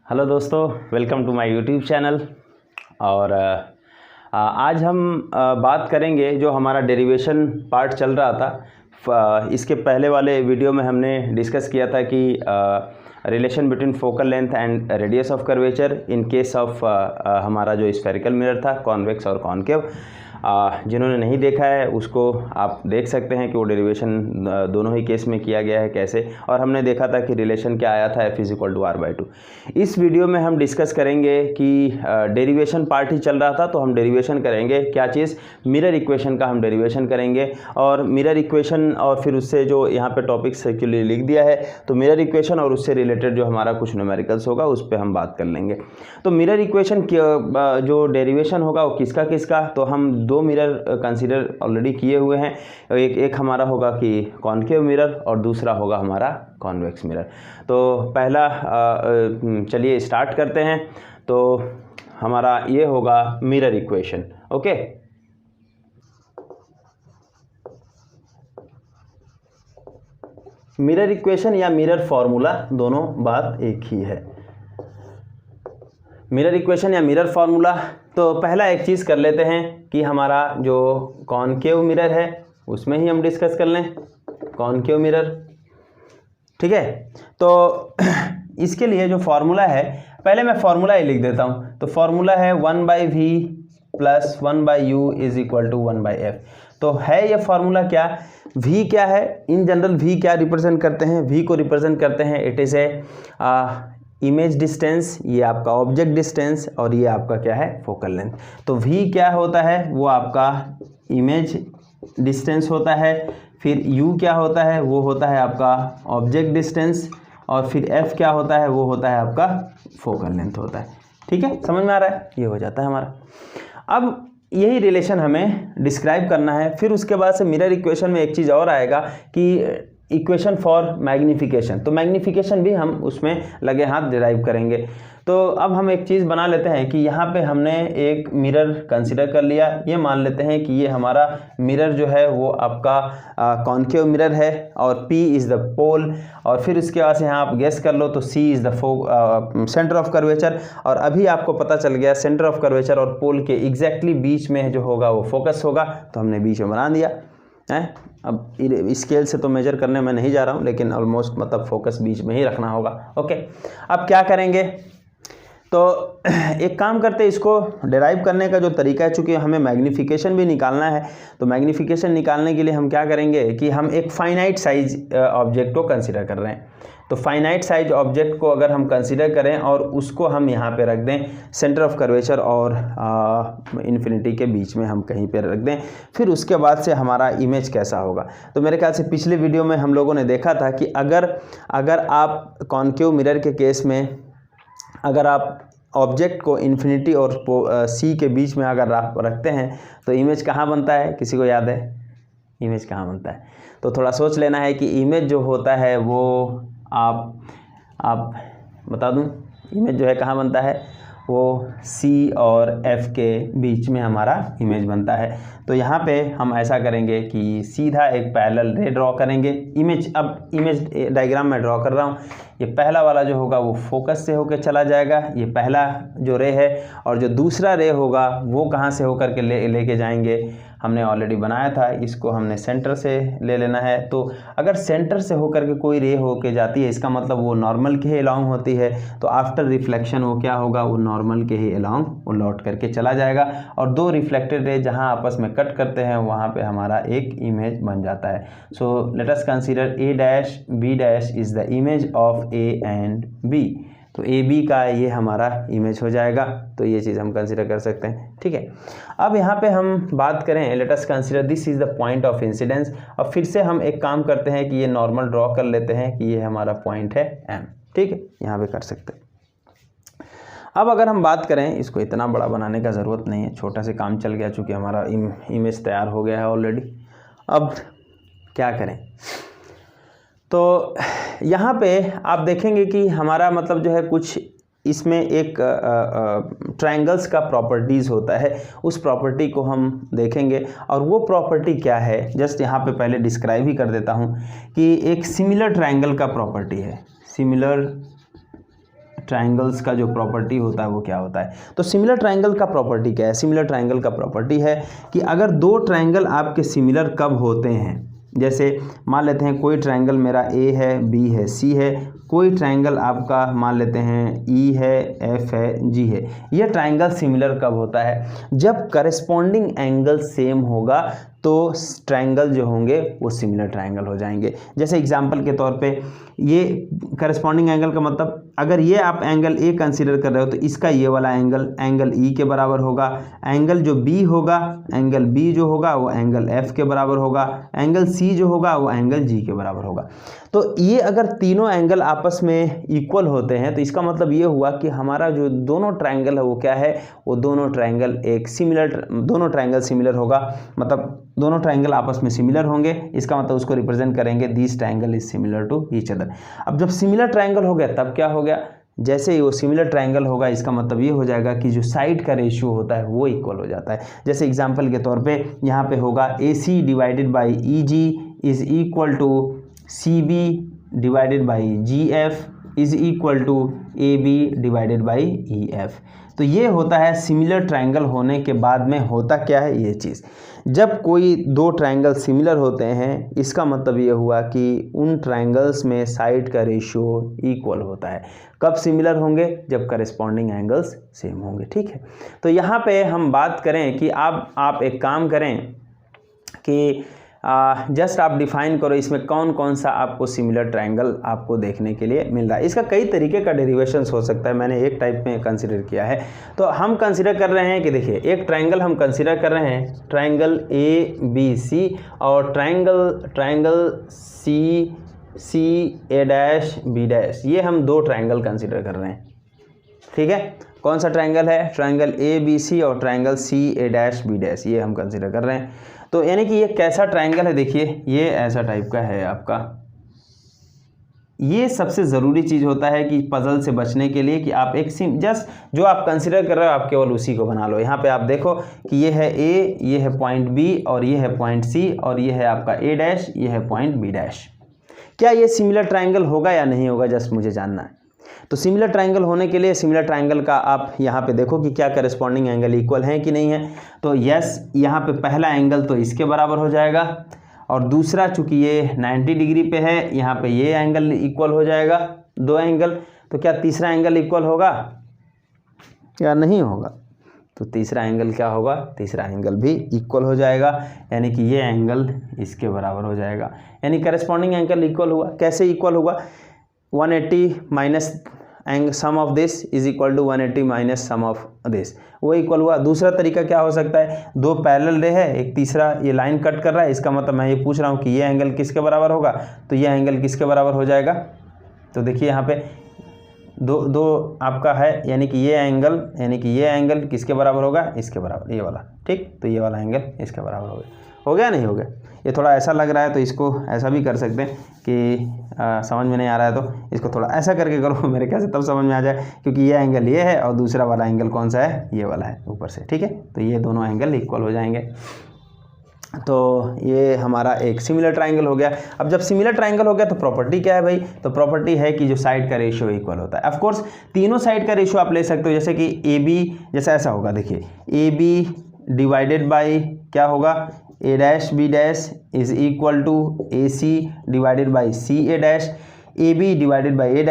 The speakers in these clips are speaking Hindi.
हेलो दोस्तों, welcome to my YouTube channel. और आज हम बात करेंगे जो हमारा डेरिवेशन पार्ट चल रहा था। इसके पहले वाले वीडियो में हमने डिस्कस किया था कि relation between focal length and radius of curvature in case of हमारा जो स्फेरिकल मिरर था, कॉन्वेक्स और कॉनकेव। जिन्होंने नहीं देखा है उसको आप देख सकते हैं कि वो डेरिवेशन दोनों ही केस में किया गया है कैसे, और हमने देखा था कि रिलेशन क्या आया था F=R/2। इस वीडियो में हम डिस्कस करेंगे कि डेरिवेशन पार्ट ही चल रहा था, तो हम डेरिवेशन करेंगे क्या चीज़, मिरर इक्वेशन का हम डेरिवेशन करेंगे। और मिरर इक्वेशन और फिर उससे जो यहाँ पे टॉपिक एक्चुअली लिख दिया है, तो मिरर इक्वेशन और उससे रिलेटेड जो हमारा कुछ न्यूमेरिकल्स होगा उस पर हम बात कर लेंगे। तो मिरर इक्वेशन जो डेरिवेशन होगा वो किसका किसका, तो हम दो मिरर कंसीडर ऑलरेडी किए हुए हैं। एक हमारा होगा कि कॉनकेव मिरर और दूसरा होगा हमारा कॉन्वेक्स मिरर। तो पहला चलिए स्टार्ट करते हैं। तो हमारा ये होगा mirror equation. Okay, mirror equation या मिरर फॉर्मूला दोनों बात एक ही है। मिरर इक्वेशन या मिरर फार्मूला, तो पहला एक चीज़ कर लेते हैं कि हमारा जो कॉनकेव मिरर है उसमें ही हम डिस्कस कर लें, कॉनकेव मिरर। ठीक है, तो इसके लिए जो फार्मूला है, पहले मैं फार्मूला ही लिख देता हूँ। तो फार्मूला है 1/v + 1/u = 1/f। तो है ये फार्मूला क्या, v क्या है, इन जनरल v क्या रिप्रेजेंट करते हैं, v को रिप्रेजेंट करते हैं it is a image distance, ये आपका ऑब्जेक्ट डिस्टेंस और ये आपका क्या है, फोकल लेंथ। तो v क्या होता है, वो आपका इमेज डिस्टेंस होता है। फिर u क्या होता है, वो होता है आपका ऑब्जेक्ट डिस्टेंस। और फिर f क्या होता है, वो होता है आपका फोकल लेंथ होता है। ठीक है, समझ में आ रहा है, ये हो जाता है हमारा। अब यही रिलेशन हमें डिस्क्राइब करना है। फिर उसके बाद से मिरर इक्वेशन में एक चीज़ और आएगा कि इक्वेशन फॉर मैग्नीफिकेशन, तो मैग्नीफिकेशन भी हम उसमें लगे हाथ डिराइव करेंगे। तो अब हम एक चीज़ बना लेते हैं कि यहाँ पे हमने एक मिरर कंसिडर कर लिया। ये मान लेते हैं कि ये हमारा मिरर जो है वो आपका कॉनकेव मिरर है और P इज़ द पोल। और फिर उसके बाद से यहाँ आप गेस कर लो, तो C is the centre of curvature. और अभी आपको पता चल गया सेंटर ऑफ कर्वेचर और पोल के एग्जैक्टली बीच में जो होगा वो फोकस होगा, तो हमने बीच में बना दिया है। अब स्केल से तो मेजर करने में नहीं जा रहा हूँ, लेकिन ऑलमोस्ट मतलब फोकस बीच में ही रखना होगा। ओके, अब क्या करेंगे, तो एक काम करते हैं, इसको डिराइव करने का जो तरीका है, चूँकि हमें मैग्नीफिकेशन भी निकालना है, तो मैग्नीफिकेशन निकालने के लिए हम क्या करेंगे कि हम एक फाइनाइट साइज ऑब्जेक्ट को कंसिडर कर रहे हैं। तो फाइनाइट साइज ऑब्जेक्ट को अगर हम कंसिडर करें और उसको हम यहाँ पे रख दें सेंटर ऑफ कर्वेचर और इन्फिनिटी के बीच में हम कहीं पे रख दें, फिर उसके बाद से हमारा इमेज कैसा होगा। तो मेरे ख्याल से पिछले वीडियो में हम लोगों ने देखा था कि अगर आप कॉनकेव मिरर के केस में अगर आप ऑब्जेक्ट को इन्फिनिटी और सी के बीच में अगर आप रखते हैं तो इमेज कहाँ बनता है, किसी को याद है इमेज कहाँ बनता है? तो थोड़ा सोच लेना है कि इमेज जो होता है वो आप बता दूं, इमेज जो है कहाँ बनता है, वो C और F के बीच में हमारा इमेज बनता है। तो यहाँ पे हम ऐसा करेंगे कि सीधा एक पैरेलल रे ड्रॉ करेंगे। इमेज डायग्राम में ड्रॉ कर रहा हूँ। ये पहला वाला जो होगा वो फोकस से होकर चला जाएगा, ये पहला जो रे है। और जो दूसरा रे होगा वो कहाँ से होकर के लेके जाएंगे, हमने ऑलरेडी बनाया था, इसको हमने सेंटर से ले लेना है। तो अगर सेंटर से होकर के कोई रे होके जाती है, इसका मतलब वो नॉर्मल के ही अलोंग होती है। तो आफ्टर रिफ्लेक्शन वो क्या होगा, वो नॉर्मल के ही अलोंग वो लौट करके चला जाएगा। और दो रिफ्लेक्टेड रे जहाँ आपस में कट करते हैं वहाँ पे हमारा एक इमेज बन जाता है। So let us consider A', B' is the image of A and B। तो AB का ये हमारा इमेज हो जाएगा। तो ये चीज़ हम कंसीडर कर सकते हैं। ठीक है, अब यहाँ पे हम बात करें, let us consider this is the point of incidence. अब फिर से हम एक काम करते हैं कि ये नॉर्मल ड्रॉ कर लेते हैं कि ये हमारा पॉइंट है M। ठीक है, यहाँ पे कर सकते हैं। अब अगर हम बात करें, इसको इतना बड़ा बनाने का ज़रूरत नहीं है, छोटा से काम चल गया, चूँकि हमारा इमेज तैयार हो गया है ऑलरेडी। अब क्या करें, तो यहाँ पे आप देखेंगे कि हमारा मतलब जो है कुछ इसमें एक ट्रायंगल्स का प्रॉपर्टीज़ होता है, उस प्रॉपर्टी को हम देखेंगे। और वो प्रॉपर्टी क्या है, जस्ट यहाँ पे पहले डिस्क्राइब ही कर देता हूँ कि एक सिमिलर ट्रायंगल का प्रॉपर्टी है। सिमिलर ट्रायंगल्स का जो प्रॉपर्टी होता है वो क्या होता है। तो सिमिलर ट्रायंगल का प्रॉपर्टी क्या है? सिमिलर ट्रायंगल का प्रॉपर्टी है कि अगर दो ट्रायंगल आपके सिमिलर कब होते हैं, जैसे मान लेते हैं कोई ट्रायंगल मेरा ए है, बी है, सी है, कोई ट्रायंगल आपका मान लेते हैं ई है, एफ है, जी है। यह ट्रायंगल सिमिलर कब होता है? जब करस्पॉन्डिंग एंगल सेम होगा तो ट्रायंगल जो होंगे वो सिमिलर ट्रायंगल हो जाएंगे। जैसे एग्जांपल के तौर पे ये करस्पॉन्डिंग एंगल का मतलब अगर ये आप एंगल ए कंसीडर कर रहे हो तो इसका ये वाला एंगल ई के बराबर होगा, एंगल जो बी होगा, एंगल बी जो होगा वो एंगल एफ के बराबर होगा, एंगल सी जो होगा वो एंगल जी के बराबर होगा। तो ये अगर तीनों एंगल आपस में इक्वल होते हैं तो इसका मतलब ये हुआ कि हमारा जो दोनों ट्रायंगल है वो क्या है, वो दोनों ट्रायंगल सिमिलर होगा, मतलब दोनों ट्रायंगल आपस में सिमिलर होंगे। इसका मतलब उसको रिप्रेजेंट करेंगे this triangle is similar to each other. अब जब सिमिलर ट्रायंगल हो गया तब क्या हो गया, जैसे ही वो सिमिलर ट्रायंगल होगा इसका मतलब ये हो जाएगा कि जो साइड का रेशियो होता है वो इक्वल हो जाता है। जैसे एग्जांपल के तौर पे यहाँ पे होगा AC divided by EG is equal to CB divided by GF is equal to AB divided by EF। तो ये होता है सिमिलर ट्रायंगल होने के बाद में होता क्या है ये चीज़। जब कोई दो ट्रायंगल सिमिलर होते हैं इसका मतलब ये हुआ कि उन ट्रायंगल्स में साइड का रेशियो इक्वल होता है। कब सिमिलर होंगे? जब करस्पॉन्डिंग एंगल्स सेम होंगे। ठीक है, तो यहाँ पे हम बात करें कि आप एक काम करें कि जस्ट आप डिफाइन करो इसमें कौन कौन सा आपको सिमिलर ट्रायंगल आपको देखने के लिए मिल रहा है। इसका कई तरीके का डेरिवेशंस हो सकता है, मैंने एक टाइप में कंसिडर किया है। तो हम कंसिडर कर रहे हैं कि देखिए एक ट्रायंगल हम कंसिडर कर रहे हैं, ट्रायंगल ABC और ट्रायंगल CA', ये हम दो ट्रायंगल कंसिडर कर रहे हैं। ठीक है, कौन सा ट्रायंगल है? ट्रायंगल ABC और ट्रायंगल CA', ये हम कंसिडर कर रहे हैं। तो यानी कि ये कैसा ट्रायंगल है, देखिए ये ऐसा टाइप का है आपका। ये सबसे ज़रूरी चीज़ होता है कि पजल से बचने के लिए कि आप एक जस्ट जो आप कंसिडर कर रहे हो आप केवल उसी को बना लो। यहाँ पे आप देखो कि ये है A, ये है पॉइंट B और ये है पॉइंट C और ये है आपका A', ये है पॉइंट B'। क्या ये सिमिलर ट्रायंगल होगा या नहीं होगा, जस्ट मुझे जानना है। तो सिमिलर ट्रायंगल होने के लिए सिमिलर ट्रायंगल का आप यहाँ पे देखो कि क्या करस्पॉन्डिंग एंगल इक्वल है कि नहीं है। तो यस, यहाँ पे पहला एंगल तो इसके बराबर हो जाएगा और दूसरा चूंकि ये 90 डिग्री पे है यहाँ पे ये एंगल इक्वल हो जाएगा, दो एंगल। तो क्या तीसरा एंगल इक्वल होगा या नहीं होगा? तो तीसरा एंगल क्या होगा? तीसरा एंगल भी इक्वल हो जाएगा, यानी कि ये एंगल इसके बराबर हो जाएगा। यानी करस्पॉन्डिंग एंगल इक्वल हुआ। कैसे इक्वल हुआ? 180 minus sum of this is equal to 180 minus sum of this, वो इक्वल हुआ। दूसरा तरीका क्या हो सकता है? दो पैरेलल रे है, एक तीसरा ये लाइन कट कर रहा है, इसका मतलब मैं ये पूछ रहा हूँ कि ये एंगल किसके बराबर होगा, तो ये एंगल किसके बराबर हो जाएगा। तो देखिए यहाँ पे दो आपका है, यानी कि ये एंगल किसके बराबर होगा? इसके बराबर, ये वाला। ठीक, तो ये वाला एंगल इसके बराबर हो गया नहीं हो गया? ये थोड़ा ऐसा लग रहा है तो इसको ऐसा भी कर सकते हैं कि समझ में नहीं आ रहा है तो इसको थोड़ा ऐसा करके करो, मेरे ख्याल से तब समझ में आ जाए, क्योंकि ये एंगल ये है और दूसरा वाला एंगल कौन सा है? ये वाला है ऊपर से। ठीक है, तो ये दोनों एंगल इक्वल हो जाएंगे। तो ये हमारा एक सिमिलर ट्रायंगल हो गया। अब जब सिमिलर ट्रायंगल हो गया तो प्रॉपर्टी क्या है भाई? तो प्रॉपर्टी है कि जो साइड का रेशियो इक्वल होता है। ऑफ कोर्स तीनों साइड का रेशियो आप ले सकते हो, जैसे कि AB जैसा ऐसा होगा, देखिए AB डिवाइडेड बाई क्या होगा? A', is equal to AC divided by CA', AB divided by A',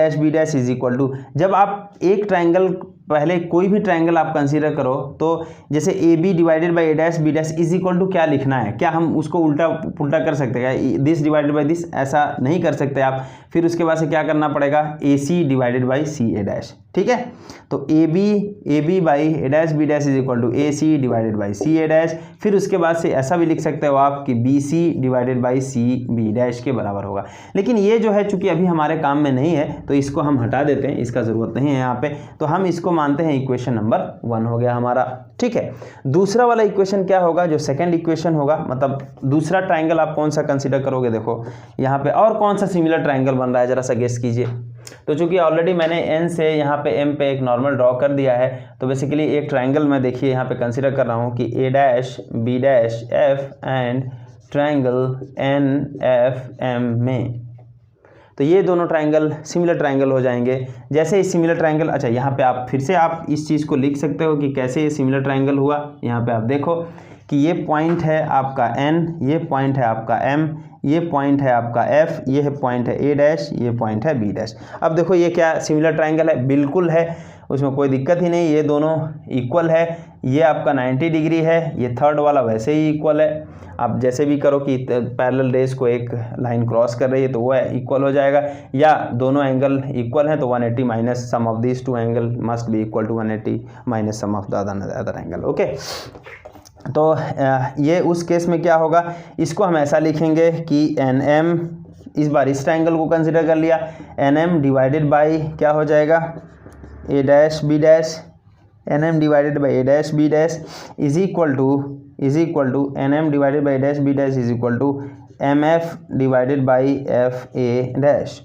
is equal to, जब आप एक ट्रायंगल पहले कोई भी ट्रायंगल आप कंसीडर करो तो जैसे AB divided by A', is equal to क्या लिखना है? क्या हम उसको उल्टा पुल्टा कर सकते हैं क्या? दिस डिवाइडेड बाई दिस, ऐसा नहीं कर सकते आप। फिर उसके बाद से क्या करना पड़ेगा? AC divided by CA'। ठीक है, तो AB by A', is equal to AC divided by CA'। फिर उसके बाद से ऐसा भी लिख सकते हो आप कि BC डिवाइडेड बाई CB' के बराबर होगा। लेकिन ये जो है चूंकि अभी हमारे काम में नहीं है तो इसको हम हटा देते हैं, इसका ज़रूरत नहीं है यहाँ पे। तो हम इसको मानते हैं इक्वेशन नंबर 1 हो गया हमारा। ठीक है, दूसरा वाला इक्वेशन क्या होगा? जो सेकंड इक्वेशन होगा, मतलब दूसरा ट्रायंगल आप कौन सा कंसीडर करोगे? देखो यहाँ पे और कौन सा सिमिलर ट्रायंगल बन रहा है, जरा सा गेस कीजिए। तो चूंकि ऑलरेडी मैंने N से यहाँ पे M पे एक नॉर्मल ड्रॉ कर दिया है, तो बेसिकली एक ट्रायंगल मैं देखिए यहाँ पे कंसीडर कर रहा हूँ कि A', B', F and triangle NFM में तो ये दोनों ट्राइंगल सिमिलर ट्राइंगल हो जाएंगे। जैसे ही सिमिलर ट्राइंगल, अच्छा यहाँ पे आप फिर से आप इस चीज़ को लिख सकते हो कि कैसे ये सिमिलर ट्राइंगल हुआ। यहाँ पे आप देखो कि ये पॉइंट है आपका N, ये पॉइंट है आपका M, ये पॉइंट है आपका F, ये है पॉइंट है A डैश, ये पॉइंट है B डैश। अब देखो ये क्या सिमिलर ट्राइंगल है, बिल्कुल है, उसमें कोई दिक्कत ही नहीं, ये दोनों इक्वल है। ये आपका 90 डिग्री है, ये थर्ड वाला वैसे ही इक्वल है। आप जैसे भी करो कि पैरेलल रेस को एक लाइन क्रॉस कर रही है तो वो इक्वल हो जाएगा, या दोनों एंगल इक्वल हैं तो 180 minus sum of this two angle must be equal to 180 minus sum of the other angle. Okay, तो ये उस केस में क्या होगा, इसको हम ऐसा लिखेंगे कि NM, इस बार इस ट्राइंगल को कंसिडर कर लिया, NM डिवाइडेड बाई क्या हो जाएगा, A dash B dash, NM divided by A dash B dash is equal to NM divided by A dash B dash is equal to MF divided by FA dash.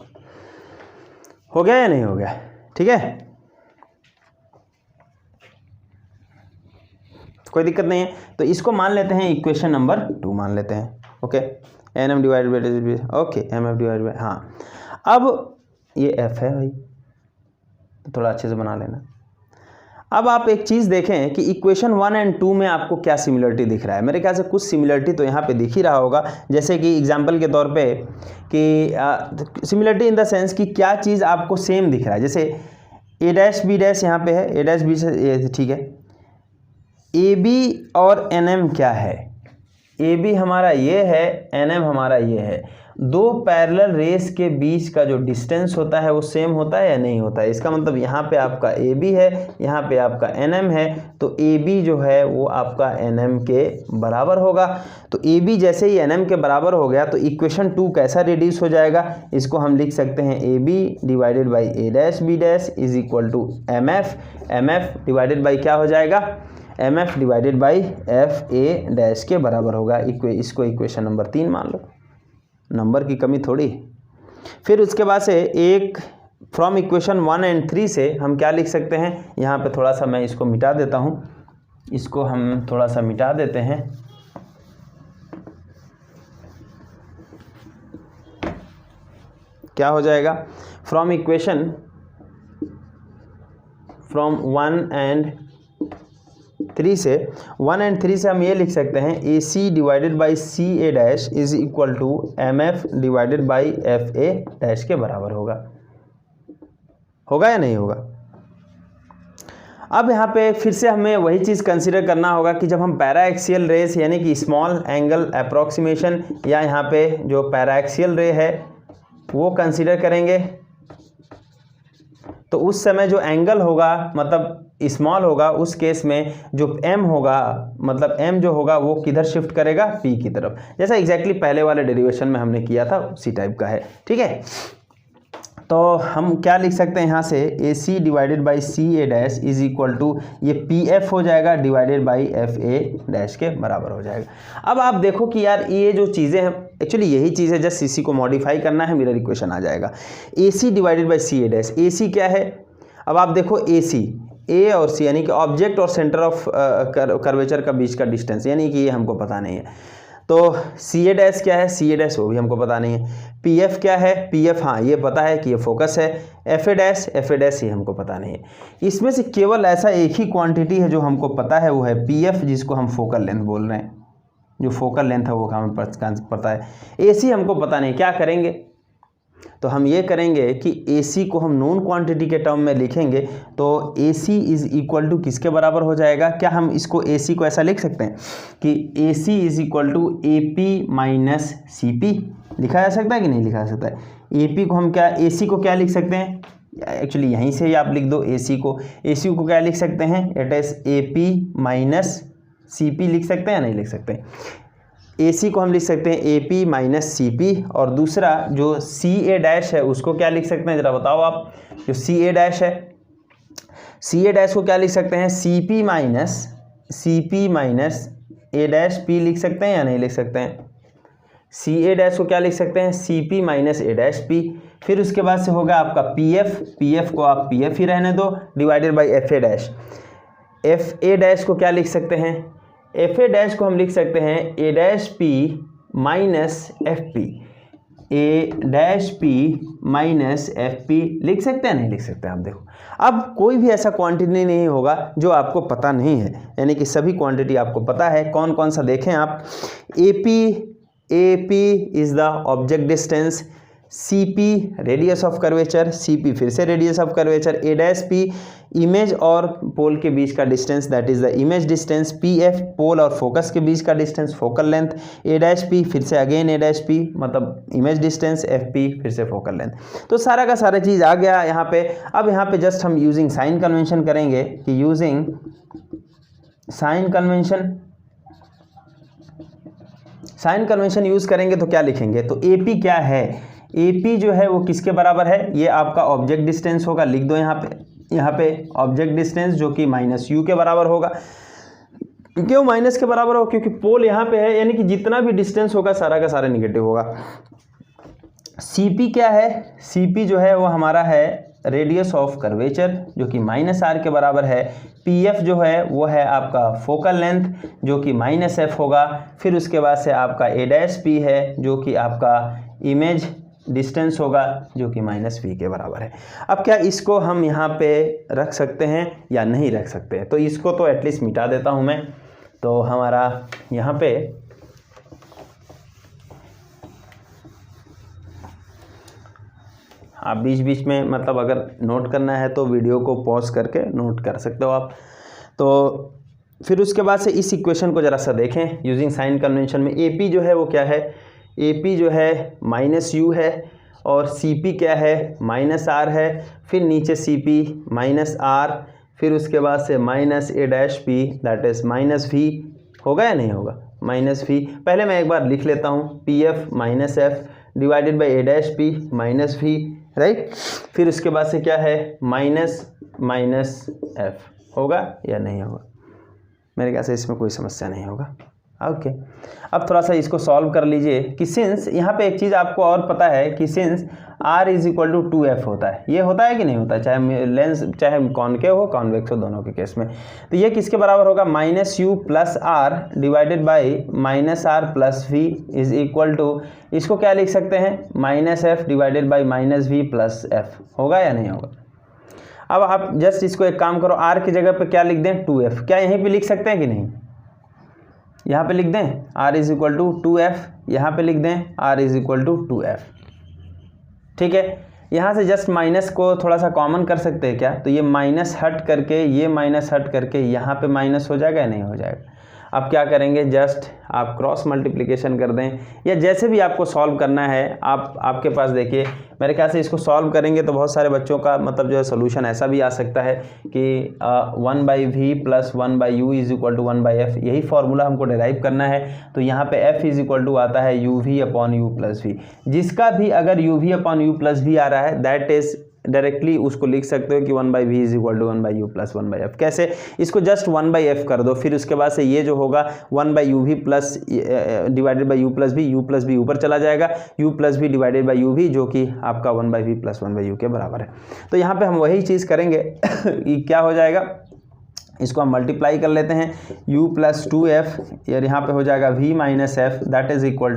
हो गया या नहीं हो गया? ठीक है, कोई दिक्कत नहीं है। तो इसको मान लेते हैं इक्वेशन नंबर 2 मान लेते हैं। Okay, NM divided by, okay, MF divided by, हाँ अब ये F है भाई, तो थोड़ा अच्छे से बना लेना। अब आप एक चीज़ देखें कि इक्वेशन 1 और 2 में आपको क्या सिमिलरिटी दिख रहा है। मेरे ख्याल से कुछ सिमिलरिटी तो यहाँ पे दिख ही रहा होगा, जैसे कि एग्जांपल के तौर पे कि सिमिलरिटी इन द सेंस कि क्या चीज़ आपको सेम दिख रहा है। जैसे A डैश B डैश यहाँ पे है, A डैश B से, ठीक है, AB और NM क्या है, AB हमारा ये है, NM हमारा ये है। दो पैरेलल रेस के बीच का जो डिस्टेंस होता है वो सेम होता है या नहीं होता है। इसका मतलब यहाँ पे आपका AB है, यहाँ पे आपका NM है, तो AB जो है वो आपका NM के बराबर होगा। तो AB जैसे ही NM के बराबर हो गया तो इक्वेशन 2 कैसा रिड्यूस हो जाएगा, इसको हम लिख सकते हैं AB divided by A dash B dash is equal to MF divided by क्या हो जाएगा, MF divided by FA dash के बराबर होगा। इसको इक्वेशन नंबर 3 मान लो, नंबर की कमी थोड़ी। फिर उसके बाद से एक फ्रॉम इक्वेशन 1 और 3 से हम क्या लिख सकते हैं, यहाँ पे थोड़ा सा मैं इसको मिटा देता हूँ, इसको हम थोड़ा सा मिटा देते हैं। क्या हो जाएगा, फ्रॉम 1 और 3 से हम ये लिख सकते हैं AC divided by CA dash is equal to MF divided by FA dash के बराबर होगा या नहीं होगा। अब यहाँ पे फिर से हमें वही चीज़ कंसीडर करना होगा कि जब हम पैराएक्सियल रेस यानी कि स्मॉल एंगल अप्रॉक्सीमेशन या यहाँ पे जो पैराएक्सियल रे है वो कंसीडर करेंगे, तो उस समय जो एंगल होगा मतलब स्मॉल होगा, उस केस में जो M होगा मतलब M जो होगा वो किधर शिफ्ट करेगा, P की तरफ, जैसा एग्जैक्टली पहले वाले डेरिवेशन में हमने किया था उसी टाइप का है। ठीक है, तो हम क्या लिख सकते हैं यहाँ से, AC divided by CA dash is equal to ये PF हो जाएगा डिवाइडेड बाई FA डैश के बराबर हो जाएगा। अब आप देखो कि यार ये जो चीज़ें हैं एक्चुअली यही चीज़ है, जस्ट इसी को मॉडिफाई करना है, मिरर इक्वेशन आ जाएगा। AC divided by CA dash, AC क्या है, अब आप देखो AC A और C यानी कि ऑब्जेक्ट और सेंटर ऑफ कर्वेचर का बीच का डिस्टेंस, यानी कि ये हमको पता नहीं है। तो CA डैश क्या है, CA डैश वो भी हमको पता नहीं है। PF क्या है, PF हाँ ये पता है कि ये फोकस है। FA डैश ये हमको पता नहीं है। इसमें से केवल ऐसा एक ही क्वांटिटी है जो हमको पता है, वो है PF, जिसको हम फोकल लेंथ बोल रहे हैं। जो फोकल लेंथ है वो हमें पता है। AC हमको पता नहीं, क्या करेंगे, तो हम ये करेंगे कि AC को हम नोन क्वांटिटी के टर्म में लिखेंगे, तो AC इज इक्वल टू किसके बराबर हो जाएगा, क्या हम इसको AC को ऐसा लिख सकते हैं कि AC is equal to AP minus CP, लिखा जा सकता है कि नहीं लिखा जा सकता है। AP को हम क्या, AC को क्या लिख सकते हैं, एक्चुअली यहीं से ही आप लिख दो AC को क्या लिख सकते हैं, it is AP minus CP लिख सकते हैं या नहीं लिख सकते। AC को हम लिख सकते हैं AP माइनस CP, और दूसरा जो CA डैश है उसको क्या लिख सकते हैं, ज़रा बताओ आप। जो CA डैश है, CA डैश को क्या लिख सकते हैं, CP minus A dash P लिख सकते हैं या नहीं लिख सकते हैं। CA डैश को क्या लिख सकते हैं, CP minus A dash P। फिर उसके बाद से होगा आपका PF को आप PF ही रहने दो divided by FA dash. FA dash को क्या लिख सकते हैं, FA डैश को हम लिख सकते हैं A dash P minus FP। A dash P minus F P लिख सकते हैं, नहीं लिख सकते? आप देखो, अब कोई भी ऐसा क्वांटिटी नहीं होगा जो आपको पता नहीं है, यानी कि सभी क्वांटिटी आपको पता है। कौन कौन सा देखें आप, A P is the object distance, C P radius of curvature, C P फिर से radius of curvature, A dash P image और पोल के बीच का distance that is the image distance, P F पोल और फोकस के बीच का distance focal length, A dash P फिर से अगेन ए डैश पी मतलब इमेज डिस्टेंस, एफ पी फिर से फोकल लेंथ। तो सारा का सारा चीज़ आ गया यहाँ पे। अब यहाँ पे जस्ट हम यूजिंग साइन कन्वेंशन करेंगे कि यूजिंग साइन कन्वेंशन यूज करेंगे तो क्या लिखेंगे, तो ए पी क्या है, ए पी जो है वो किसके बराबर है, ये आपका ऑब्जेक्ट डिस्टेंस होगा, लिख दो यहाँ पे ऑब्जेक्ट डिस्टेंस जो कि माइनस यू के बराबर होगा। क्यों माइनस के बराबर हो, क्योंकि पोल यहाँ पे है, यानी कि जितना भी डिस्टेंस होगा सारा का सारा निगेटिव होगा। सी पी क्या है, सी पी जो है वो हमारा है रेडियस ऑफ कर्वेचर जो कि माइनस आर के बराबर है, पी एफ जो है वो है आपका फोकल लेंथ जो कि माइनस एफ होगा, फिर उसके बाद से आपका ए डैश पी है जो कि आपका इमेज डिस्टेंस होगा जो कि माइनस वी के बराबर है। अब क्या इसको हम यहाँ पे रख सकते हैं या नहीं रख सकते हैं, तो इसको तो एटलीस्ट मिटा देता हूँ मैं। तो हमारा यहाँ पे आप बीच बीच में मतलब अगर नोट करना है तो वीडियो को पॉज करके नोट कर सकते हो आप। तो फिर उसके बाद से इस इक्वेशन को ज़रा सा देखें यूजिंग साइन कन्वेंशन में। ए पी जो है वो क्या है, ए पी जो है माइनस यू है और सी पी क्या है माइनस आर है, फिर नीचे सी पी माइनस आर, फिर उसके बाद से minus A dash P that is minus V, होगा या नहीं होगा, माइनस वी। पहले मैं एक बार लिख लेता हूँ, P F minus F divided by A dash P minus V, right. फिर उसके बाद से क्या है माइनस माइनस एफ, होगा या नहीं होगा, मेरे ख्याल से इसमें कोई समस्या नहीं होगा। ओके अब थोड़ा सा इसको सॉल्व कर लीजिए कि सिंस यहाँ पे एक चीज़ आपको और पता है कि since r is equal to 2f होता है, ये होता है कि नहीं होता है, चाहे लेंस चाहे कॉनकेव हो कॉन्वेक्स हो दोनों के केस में। तो ये किसके बराबर होगा, minus U plus R divided by minus R plus V is equal to, इसको क्या लिख सकते हैं minus F divided by minus V plus F, होगा या नहीं होगा। अब आप जस्ट इसको एक काम करो, r की जगह पे क्या लिख दें 2f, क्या यहीं पे लिख सकते हैं कि नहीं, यहाँ पे लिख दें r is equal to 2f, यहाँ पे लिख दें r is equal to 2f, ठीक है। यहाँ से जस्ट माइनस को थोड़ा सा कॉमन कर सकते हैं क्या, तो ये माइनस हट करके ये माइनस हट करके यहाँ पे माइनस हो जाएगा या नहीं हो जाएगा। अब क्या करेंगे, जस्ट आप क्रॉस मल्टीप्लिकेशन कर दें या जैसे भी आपको सॉल्व करना है आपके पास देखिए, मेरे ख्याल से इसको सॉल्व करेंगे तो बहुत सारे बच्चों का मतलब जो है सोल्यूशन ऐसा भी आ सकता है कि 1/v plus 1/u is equal to 1/f, यही फार्मूला हमको डिराइव करना है। तो यहाँ पे f इज इक्वल टू आता है uv upon u plus V, जिसका भी अगर uv upon u plus V आ रहा है दैट इज डायरेक्टली उसको लिख सकते हो कि 1/v is equal to 1/u plus 1/f। कैसे, इसको जस्ट 1/f कर दो, फिर उसके बाद से ये जो होगा 1/uv plus divided by u plus v ऊपर चला जाएगा, u plus v divided by uv जो कि आपका 1/v प्लस 1/u के बराबर है। तो यहाँ पे हम वही चीज़ करेंगे क्या हो जाएगा, इसको हम मल्टीप्लाई कर लेते हैं, u प्लस 2f और यहाँ पे हो जाएगा v minus F that is equal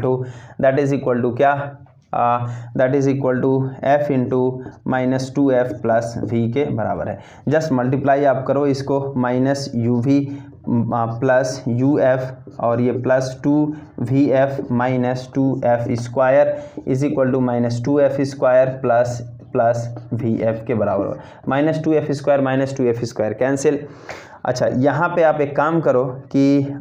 to क्या, that is equal to f into minus 2f plus v के बराबर है। जस्ट मल्टीप्लाई आप करो इसको, माइनस uv प्लस uf और ये plus 2vf minus 2f square is equal to minus 2f square plus vf के बराबर हो, माइनस 2f स्क्वायर कैंसिल। अच्छा यहाँ पे आप एक काम करो कि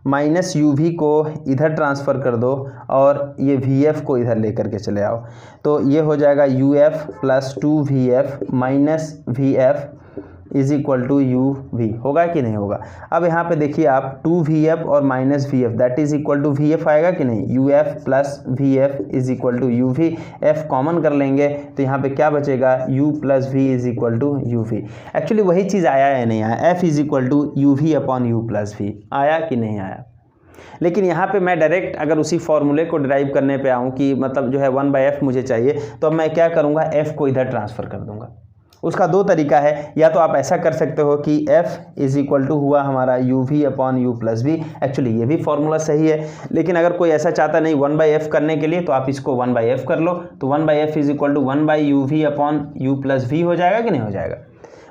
माइनस uv को इधर ट्रांसफ़र कर दो और ये vf को इधर लेकर के चले आओ, तो ये हो जाएगा uf plus 2vf minus vf is equal to uv, होगा कि नहीं होगा। अब यहाँ पे देखिए आप 2vf और minus vf that is equal to vf आएगा कि नहीं, uf plus vf is equal to uv, f common कर लेंगे तो यहाँ पे क्या बचेगा u plus v is equal to uv। Actually वही चीज़ आया या नहीं आया, f is equal to uv upon u plus v, आया कि नहीं आया। लेकिन यहाँ पे मैं डायरेक्ट अगर उसी फॉर्मूले को ड्राइव करने पे आऊँ कि मतलब जो है 1/f मुझे चाहिए, तो अब मैं क्या करूँगा, f को इधर ट्रांसफ़र कर दूँगा, उसका दो तरीका है, या तो आप ऐसा कर सकते हो कि f इज इक्वल टू हुआ हमारा uv upon u plus V. Actually ये भी फॉर्मूला सही है, लेकिन अगर कोई ऐसा चाहता नहीं 1/f करने के लिए तो आप इसको 1/f कर लो, तो 1/f is equal to 1/uv upon u plus V हो जाएगा कि नहीं हो जाएगा।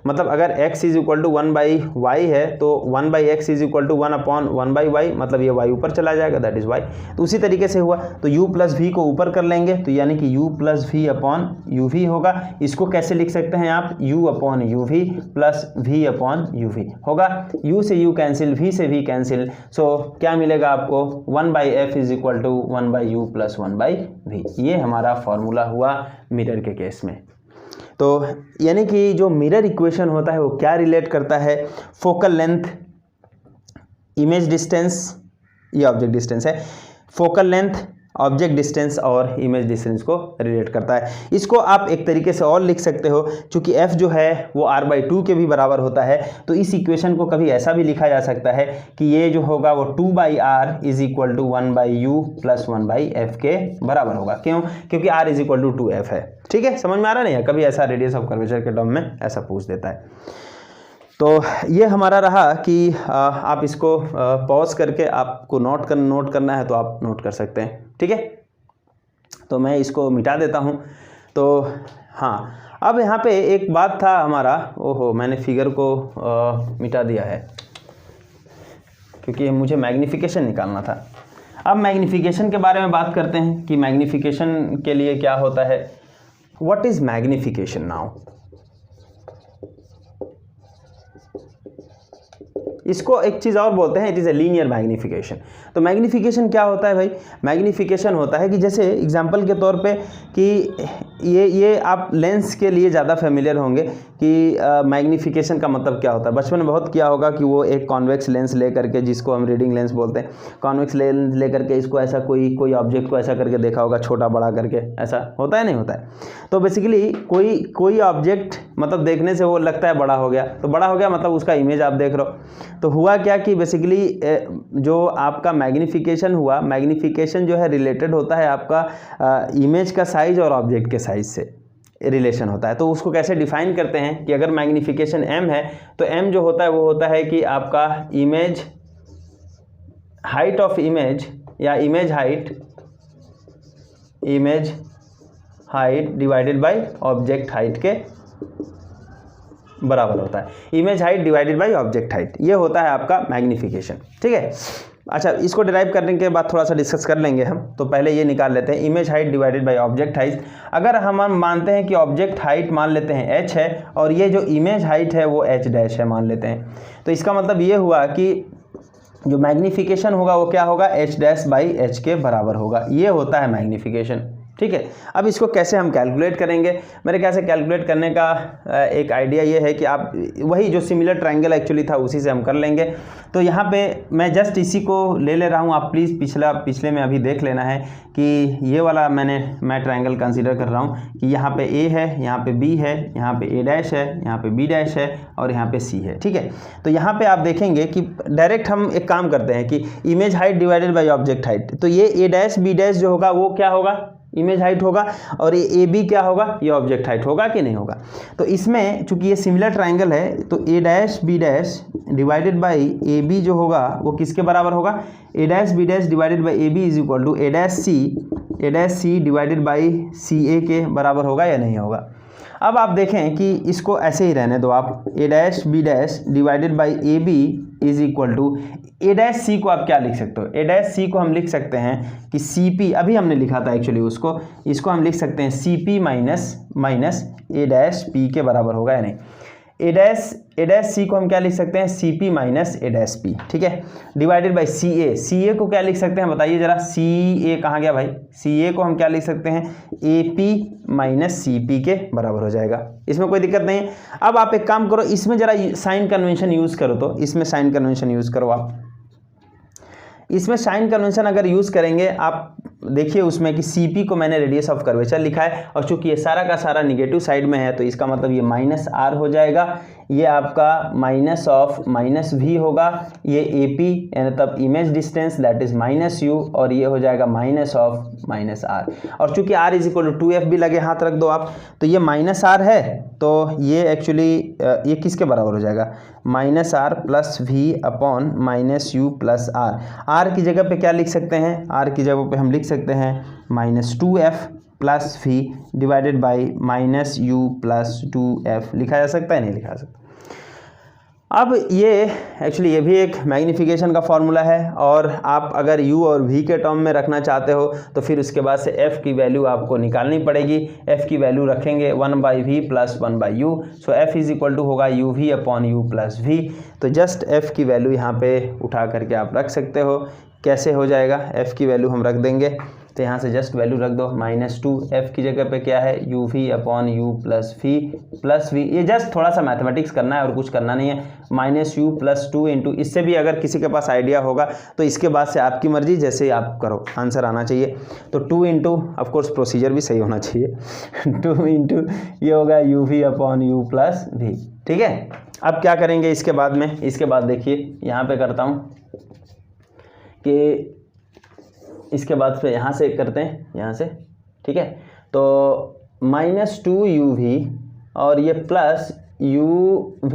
मतलब अगर x is equal to 1/y है तो 1/x is equal to 1 upon 1/y, मतलब ये y ऊपर चला जाएगा, दैट इज y। तो उसी तरीके से हुआ, तो u प्लस वी को ऊपर कर लेंगे, तो यानी कि u plus V upon U V होगा। इसको कैसे लिख सकते हैं आप, u upon U V plus V upon U V होगा। u से u कैंसिल, v से v कैंसिल, सो क्या मिलेगा आपको 1/f is equal to 1/u plus 1/v। ये हमारा फॉर्मूला हुआ मिरर के केस में। तो यानी कि जो मिरर इक्वेशन होता है वो क्या रिलेट करता है, फोकल लेंथ, इमेज डिस्टेंस, ये ऑब्जेक्ट डिस्टेंस है, फोकल लेंथ, ऑब्जेक्ट डिस्टेंस और इमेज डिस्टेंस को रिलेट करता है। इसको आप एक तरीके से और लिख सकते हो, चूंकि f जो है वो r/2 के भी बराबर होता है, तो इस इक्वेशन को कभी ऐसा भी लिखा जा सकता है कि ये जो होगा वो 2/r is equal to 1/u plus 1/f के बराबर होगा। क्यों? क्योंकि r is equal to 2f है। ठीक है, समझ में आ रहा नहीं है? कभी ऐसा रेडियस ऑफ कर्वेचर के टर्म में ऐसा पूछ देता है। तो ये हमारा रहा कि आप इसको पॉज करके आपको नोट करना है तो आप नोट कर सकते हैं। ठीक है, तो मैं इसको मिटा देता हूँ। तो हाँ, अब यहाँ पे एक बात था हमारा, ओहो मैंने फिगर को मिटा दिया है क्योंकि मुझे मैग्नीफिकेशन निकालना था। अब मैग्नीफिकेशन के बारे में बात करते हैं कि मैग्नीफिकेशन के लिए क्या होता है। What is magnification now? इसको एक चीज़ और बोलते हैं, it is a linear magnification. तो मैग्नीफिकेशन क्या होता है भाई? मैग्नीफिकेशन होता है कि जैसे एग्जांपल के तौर पे कि ये आप लेंस के लिए ज़्यादा फेमिलियर होंगे कि मैग्नीफिकेशन का मतलब क्या होता है। बचपन में बहुत किया होगा कि वो एक कॉन्वेक्स लेंस ले करके, जिसको हम रीडिंग लेंस बोलते हैं, कॉन्वेक्स लेंस ले करके इसको ऐसा कोई ऑब्जेक्ट को ऐसा करके देखा होगा, छोटा बड़ा करके, ऐसा होता है नहीं होता है। तो बेसिकली कोई ऑब्जेक्ट मतलब देखने से वो लगता है बड़ा हो गया, तो बड़ा हो गया मतलब उसका इमेज आप देख रहे हो। तो हुआ क्या कि बेसिकली जो आपका मैग्नीफिकेशन हुआ, मैग्नीफिकेशन जो है रिलेटेड होता है आपका इमेज का साइज और ऑब्जेक्ट के साइज से रिलेशन होता है। तो उसको कैसे डिफाइन करते हैं कि अगर मैग्नीफिकेशन m है तो m जो होता है वो होता है कि आपका इमेज हाइट ऑफ इमेज या image height divided by object height के बराबर होता है। Image height divided by object height, ये होता है आपका मैग्नीफिकेशन। ठीक है, अच्छा इसको डिराइव करने के बाद थोड़ा सा डिस्कस कर लेंगे हम। तो पहले ये निकाल लेते हैं, image height divided by object height. अगर हम मानते हैं कि ऑब्जेक्ट हाइट मान लेते हैं h है और ये जो इमेज हाइट है वो h डैश है मान लेते हैं, तो इसका मतलब ये हुआ कि जो मैग्नीफिकेशन होगा वो क्या होगा, h डैश बाई h के बराबर होगा। ये होता है मैग्नीफिकेशन। ठीक है, अब इसको कैसे हम कैलकुलेट करेंगे? मेरे ख्याल से कैलकुलेट करने का एक आइडिया ये है कि आप वही जो सिमिलर ट्रायंगल एक्चुअली था उसी से हम कर लेंगे। तो यहाँ पे मैं जस्ट इसी को ले रहा हूँ, आप प्लीज़ पिछले में अभी देख लेना है कि ये वाला मैं ट्रायंगल कंसीडर कर रहा हूँ कि यहाँ पे A है, यहाँ पे B है, यहाँ पे A डैश है, यहाँ पे B डैश है और यहाँ पे C है। ठीक है, तो यहाँ पे आप देखेंगे कि डायरेक्ट हम एक काम करते हैं कि image height divided by object height, तो ये A डैश B डैश जो होगा वो क्या होगा, इमेज हाइट होगा, और ये ए बी क्या होगा, ये ऑब्जेक्ट हाइट होगा कि नहीं होगा। तो इसमें चूंकि ये सिमिलर ट्रायंगल है तो A dash B dash divided by A B जो होगा वो किसके बराबर होगा, A dash B dash divided by A B is equal to A dash C divided by C A के बराबर होगा या नहीं होगा। अब आप देखें कि इसको ऐसे ही रहने दो आप, A dash B dash divided by A B is equal to A dash C को आप क्या लिख सकते हो, ए डैश सी को हम लिख सकते हैं कि सी पी, अभी हमने लिखा था एक्चुअली उसको, इसको हम लिख सकते हैं सी P minus A dash P के बराबर होगा या नहीं। ए डैश सी को हम क्या लिख सकते हैं, सी P minus A dash P. ठीक है, डिवाइडेड बाई सी ए को क्या लिख सकते हैं बताइए जरा, सी ए कहाँ गया भाई, सी ए को हम क्या लिख सकते हैं, A P minus C P के बराबर हो जाएगा। इसमें कोई दिक्कत नहीं है। अब आप एक काम करो, इसमें जरा साइन कन्वेंशन यूज़ करो, तो इसमें साइन कन्वेंशन यूज़ करो आप। इसमें साइन कन्वेंशन अगर यूज़ करेंगे आप देखिए उसमें कि CP को मैंने रेडियस ऑफ कर्वेचर लिखा है, और चूंकि ये सारा का सारा निगेटिव साइड में है तो इसका मतलब ये -r हो जाएगा, ये आपका माइनस ऑफ -v होगा, ये AP यानी तब image distance that is -u, और ये हो जाएगा माइनस ऑफ -r, और चूंकि r = 2f भी लगे हाथ रख दो आप, तो ये -r है, तो ये एक्चुअली ये किसके बराबर हो जाएगा, -r + v upon -u + r। r की जगह पे क्या लिख सकते हैं, r की जगह पे हम लिख सकते हैं -2f + v divided by -u + 2f। लिखा जा सकता है, नहीं लिखा जा सकता। अब ये एक्चुअली ये भी एक मैग्नीफिकेशन का फॉर्मूला है, और आप अगर u और v के टर्म में रखना चाहते हो तो फिर उसके बाद से f की वैल्यू आपको निकालनी पड़ेगी। f की वैल्यू रखेंगे 1/v + 1/u, सो f = होगा uv अपॉन u + v। तो जस्ट f की वैल्यू यहाँ पे उठा करके आप रख सकते हो। कैसे हो जाएगा, f की वैल्यू हम रख देंगे, तो यहाँ से जस्ट वैल्यू रख दो -2, f की जगह पे क्या है uv अपॉन u + v। ये जस्ट थोड़ा सा मैथमेटिक्स करना है और कुछ करना नहीं है। -u + 2 इंटू, इससे भी अगर किसी के पास आइडिया होगा तो इसके बाद से आपकी मर्जी, जैसे आप करो आंसर आना चाहिए। तो 2 इंटू, ऑफकोर्स प्रोसीजर भी सही होना चाहिए 2 इंटू ये होगा uv अपॉन u + v। ठीक है, अब क्या करेंगे इसके बाद में, इसके बाद देखिए यहाँ पे करता हूँ कि इसके बाद फिर यहाँ से करते हैं, यहाँ से, ठीक है। तो -2uv और ये प्लस uv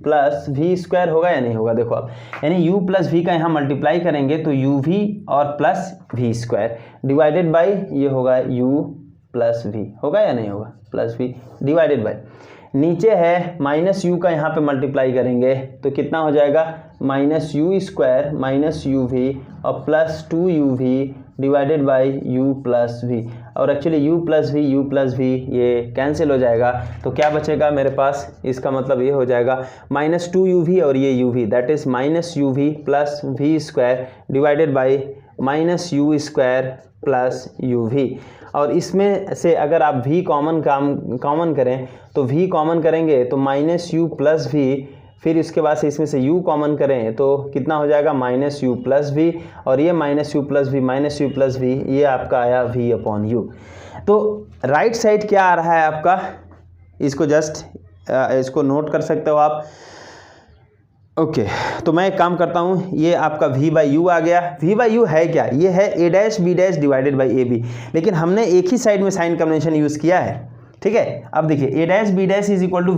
+ v² होगा या नहीं होगा, देखो आप, यानी u + v का यहाँ मल्टीप्लाई करेंगे तो uv और प्लस v² डिवाइडेड बाई ये होगा u + v, होगा या नहीं होगा, +v डिवाइडेड बाई, नीचे है -u का यहाँ पे मल्टीप्लाई करेंगे तो कितना हो जाएगा -u² -uv और plus 2uv divided by u + v, और एक्चुअली u + v ये कैंसिल हो जाएगा, तो क्या बचेगा मेरे पास, इसका मतलब ये हो जाएगा -2uv और ये uv that is -uv + v² divided by -u² + uv। और इसमें से अगर आप v कॉमन करें तो v कॉमन करेंगे तो -u + v, फिर उसके बाद से इसमें से u कॉमन करें तो कितना हो जाएगा -u + v, और ये -u + v ये आपका आया v अपॉन u। तो राइट साइड क्या आ रहा है आपका, इसको जस्ट इसको नोट कर सकते हो आप। ओके, तो मैं एक काम करता हूँ, ये आपका v/u आ गया। v/u है क्या, ये है a' b' divided by ab, लेकिन हमने एक ही साइड में साइन कन्वेंशन यूज़ किया है। ठीक है, अब देखिए a' b' =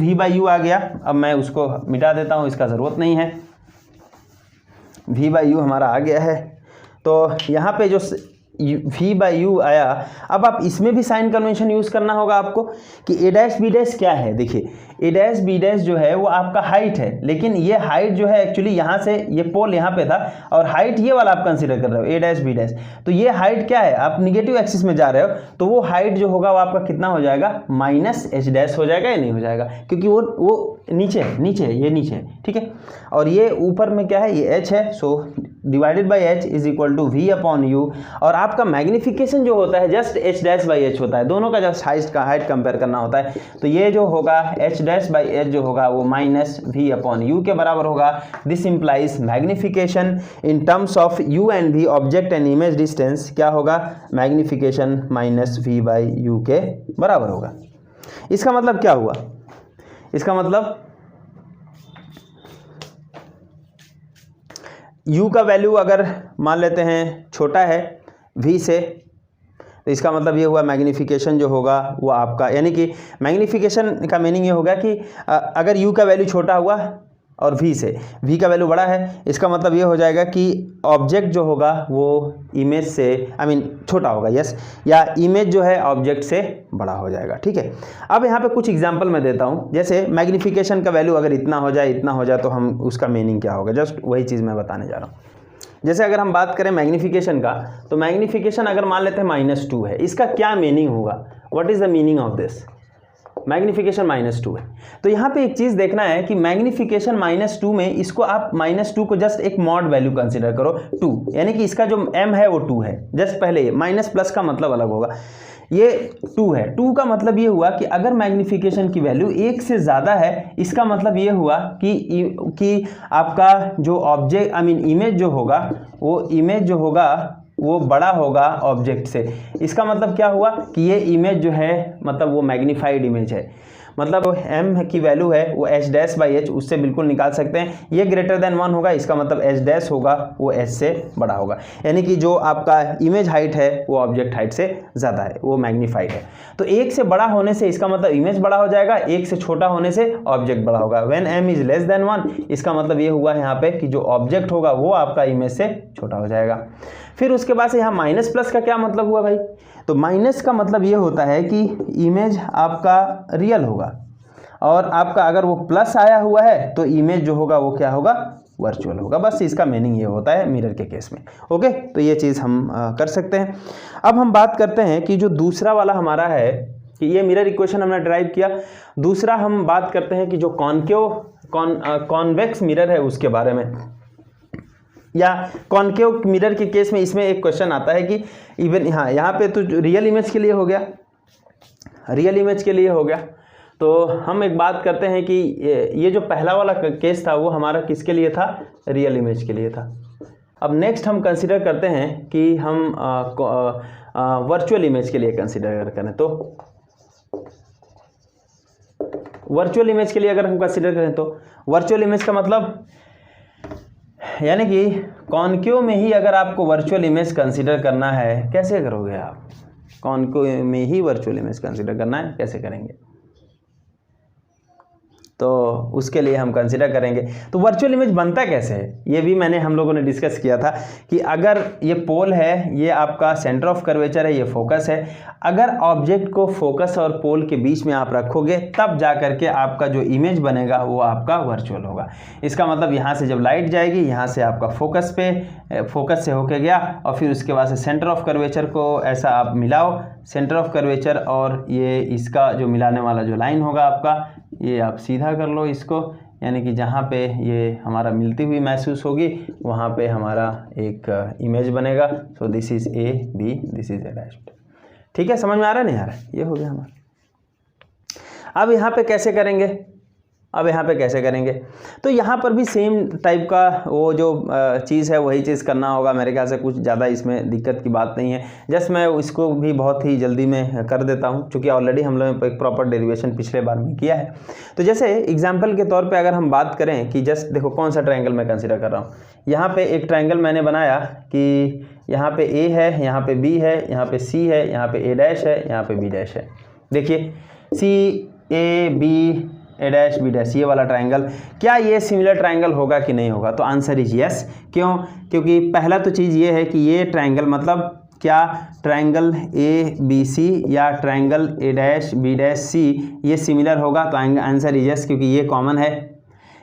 v/u आ गया। अब मैं उसको मिटा देता हूँ, इसका ज़रूरत नहीं है, v/u हमारा आ गया है। तो यहाँ पे जो v/u आया, अब आप इसमें भी साइन कन्वेंशन यूज़ करना होगा आपको कि a' b' क्या है। देखिए a' b' जो है वो आपका हाइट है, लेकिन ये हाइट जो है एक्चुअली यहाँ से ये पोल यहाँ पे था और हाइट ये वाला आप कंसीडर कर रहे हो a' b', तो ये हाइट क्या है, आप निगेटिव एक्सिस में जा रहे हो, तो वो हाइट जो होगा वो आपका कितना हो जाएगा -h' हो जाएगा या नहीं हो जाएगा, क्योंकि वो नीचे है, ये नीचे है। ठीक है, और ये ऊपर में क्या है, ये h है, so divided by h = v upon u। और आपका मैग्नीफिकेशन जो होता है जस्ट h' होता है, दोनों का जस्ट हाइट कंपेयर करना होता है। तो ये जो होगा h' जो होगा वो -v अपॉन u के बराबर होगा। This implies magnification in terms of u and v object and image distance क्या होगा, मैग्नीफिकेशन -v/u के बराबर होगा। इसका मतलब क्या हुआ, इसका मतलब u का वैल्यू अगर मान लेते हैं छोटा है v से, तो इसका मतलब ये हुआ मैग्नीफिकेशन जो होगा वो आपका, यानी कि मैग्नीफिकेशन का मीनिंग ये होगा कि अगर u का वैल्यू छोटा हुआ और v से v का वैल्यू बड़ा है, इसका मतलब ये हो जाएगा कि ऑब्जेक्ट जो होगा वो इमेज से छोटा होगा, यस, या इमेज जो है ऑब्जेक्ट से बड़ा हो जाएगा। ठीक है, अब यहाँ पे कुछ एग्जांपल मैं देता हूँ, जैसे मैग्नीफिकेशन का वैल्यू अगर इतना हो जाए तो हम उसका मीनिंग क्या होगा, जस्ट वही चीज़ मैं बताने जा रहा हूँ। जैसे अगर हम बात करें मैग्नीफिकेशन का, तो मैग्नीफिकेशन अगर मान लेते हैं -2 है, इसका क्या मीनिंग होगा, what is the meaning of this, magnification -2 है। तो यहाँ पे एक चीज़ देखना है कि मैग्नीफिकेशन -2 में इसको आप -2 को जस्ट एक मॉड वैल्यू कंसीडर करो 2, यानी कि इसका जो m है वो 2 है, जस्ट पहले ये माइनस प्लस का मतलब अलग होगा, ये 2 है। 2 का मतलब ये हुआ कि अगर मैग्नीफिकेशन की वैल्यू 1 से ज़्यादा है, इसका मतलब ये हुआ कि आपका जो ऑब्जेक्ट इमेज जो होगा वो इमेज जो होगा वो बड़ा होगा ऑब्जेक्ट से। इसका मतलब क्या हुआ कि ये इमेज जो है मतलब वो मैग्नीफाइड इमेज है, मतलब m की वैल्यू है वो h'/h उससे बिल्कुल निकाल सकते हैं। ये ग्रेटर देन 1 होगा, इसका मतलब h' होगा वो h से बड़ा होगा, यानी कि जो आपका इमेज हाइट है वो ऑब्जेक्ट हाइट से ज़्यादा है, वो मैग्नीफाइड है। तो 1 से बड़ा होने से इसका मतलब इमेज बड़ा हो जाएगा, 1 से छोटा होने से ऑब्जेक्ट बड़ा होगा। When m is less than 1 इसका मतलब ये हुआ यहाँ पे कि जो ऑब्जेक्ट होगा वो आपका इमेज से छोटा हो जाएगा। फिर उसके बाद से यहाँ माइनस प्लस का क्या मतलब हुआ भाई, तो माइनस का मतलब ये होता है कि इमेज आपका रियल होगा, और आपका अगर वो प्लस आया हुआ है तो इमेज जो होगा वो क्या होगा, वर्चुअल होगा। बस इसका मीनिंग ये होता है मिरर के केस में। ओके, तो ये चीज़ हम कर सकते हैं। अब हम बात करते हैं कि जो दूसरा वाला हमारा है कि ये मिरर इक्वेशन हमने ड्राइव किया। दूसरा हम बात करते हैं कि जो कॉन्वेक्स मिरर है उसके बारे में, या कॉन्केव मिरर के केस में इसमें एक क्वेश्चन आता है कि इवन यहाँ पे तो रियल इमेज के लिए हो गया, रियल इमेज के लिए हो गया। तो हम एक बात करते हैं कि ये जो पहला वाला केस था वो हमारा किसके लिए था, रियल इमेज के लिए था। अब नेक्स्ट हम कंसिडर करते हैं कि हम वर्चुअल इमेज के लिए कंसिडर करें। तो वर्चुअल इमेज के लिए अगर हम कंसिडर करें तो वर्चुअल इमेज का मतलब यानी कि कॉन्केव में ही अगर आपको वर्चुअल इमेज कंसीडर करना है, कैसे करोगे आप, कॉन्केव में ही वर्चुअल इमेज कंसीडर करना है, कैसे करेंगे, तो उसके लिए हम कंसीडर करेंगे। तो वर्चुअल इमेज बनता कैसे है, ये भी मैंने हम लोगों ने डिस्कस किया था कि अगर ये पोल है, ये आपका सेंटर ऑफ कर्वेचर है, ये फोकस है, अगर ऑब्जेक्ट को फोकस और पोल के बीच में आप रखोगे तब जा करके आपका जो इमेज बनेगा वो आपका वर्चुअल होगा। इसका मतलब यहाँ से जब लाइट जाएगी, यहाँ से आपका फोकस से होके गया और फिर उसके बाद से सेंटर ऑफ कर्वेचर को ऐसा आप मिलाओ, सेंटर ऑफ कर्वेचर और ये इसका जो मिलाने वाला जो लाइन होगा आपका, ये आप सीधा कर लो इसको, यानी कि जहाँ पे ये हमारा मिलती हुई महसूस होगी वहाँ पे हमारा एक इमेज बनेगा। So this is A B, this is A dash. ठीक है, समझ में आ रहा है नहीं आ रहा है, ये हो गया हमारा। अब यहाँ पे कैसे करेंगे, अब यहाँ पे कैसे करेंगे, तो यहाँ पर भी सेम टाइप का वो जो चीज़ है वही चीज़ करना होगा। मेरे ख्याल से कुछ ज़्यादा इसमें दिक्कत की बात नहीं है। जस्ट मैं इसको भी बहुत ही जल्दी में कर देता हूँ, क्योंकि ऑलरेडी हम लोगों ने एक प्रॉपर डेरिवेशन पिछले बार में किया है। तो जैसे एग्जाम्पल के तौर पर अगर हम बात करें कि जस्ट देखो कौन सा ट्रायंगल मैं कंसिडर कर रहा हूँ। यहाँ पर एक ट्रायंगल मैंने बनाया कि यहाँ पे ए है, यहाँ पे बी है, यहाँ पे सी है, यहाँ पे ए डैश है, यहाँ पे बी डैश है। देखिए C A B A dash B dash, ये वाला ट्रायंगल, क्या ये सिमिलर ट्रायंगल होगा कि नहीं होगा, तो आंसर इज यस। क्यों, क्योंकि पहला तो चीज़ ये है कि ये ट्रायंगल मतलब क्या, ट्रायंगल ए बी सी या triangle A dash B dash C ये सिमिलर होगा, तो आंसर इज यस, क्योंकि ये कॉमन है।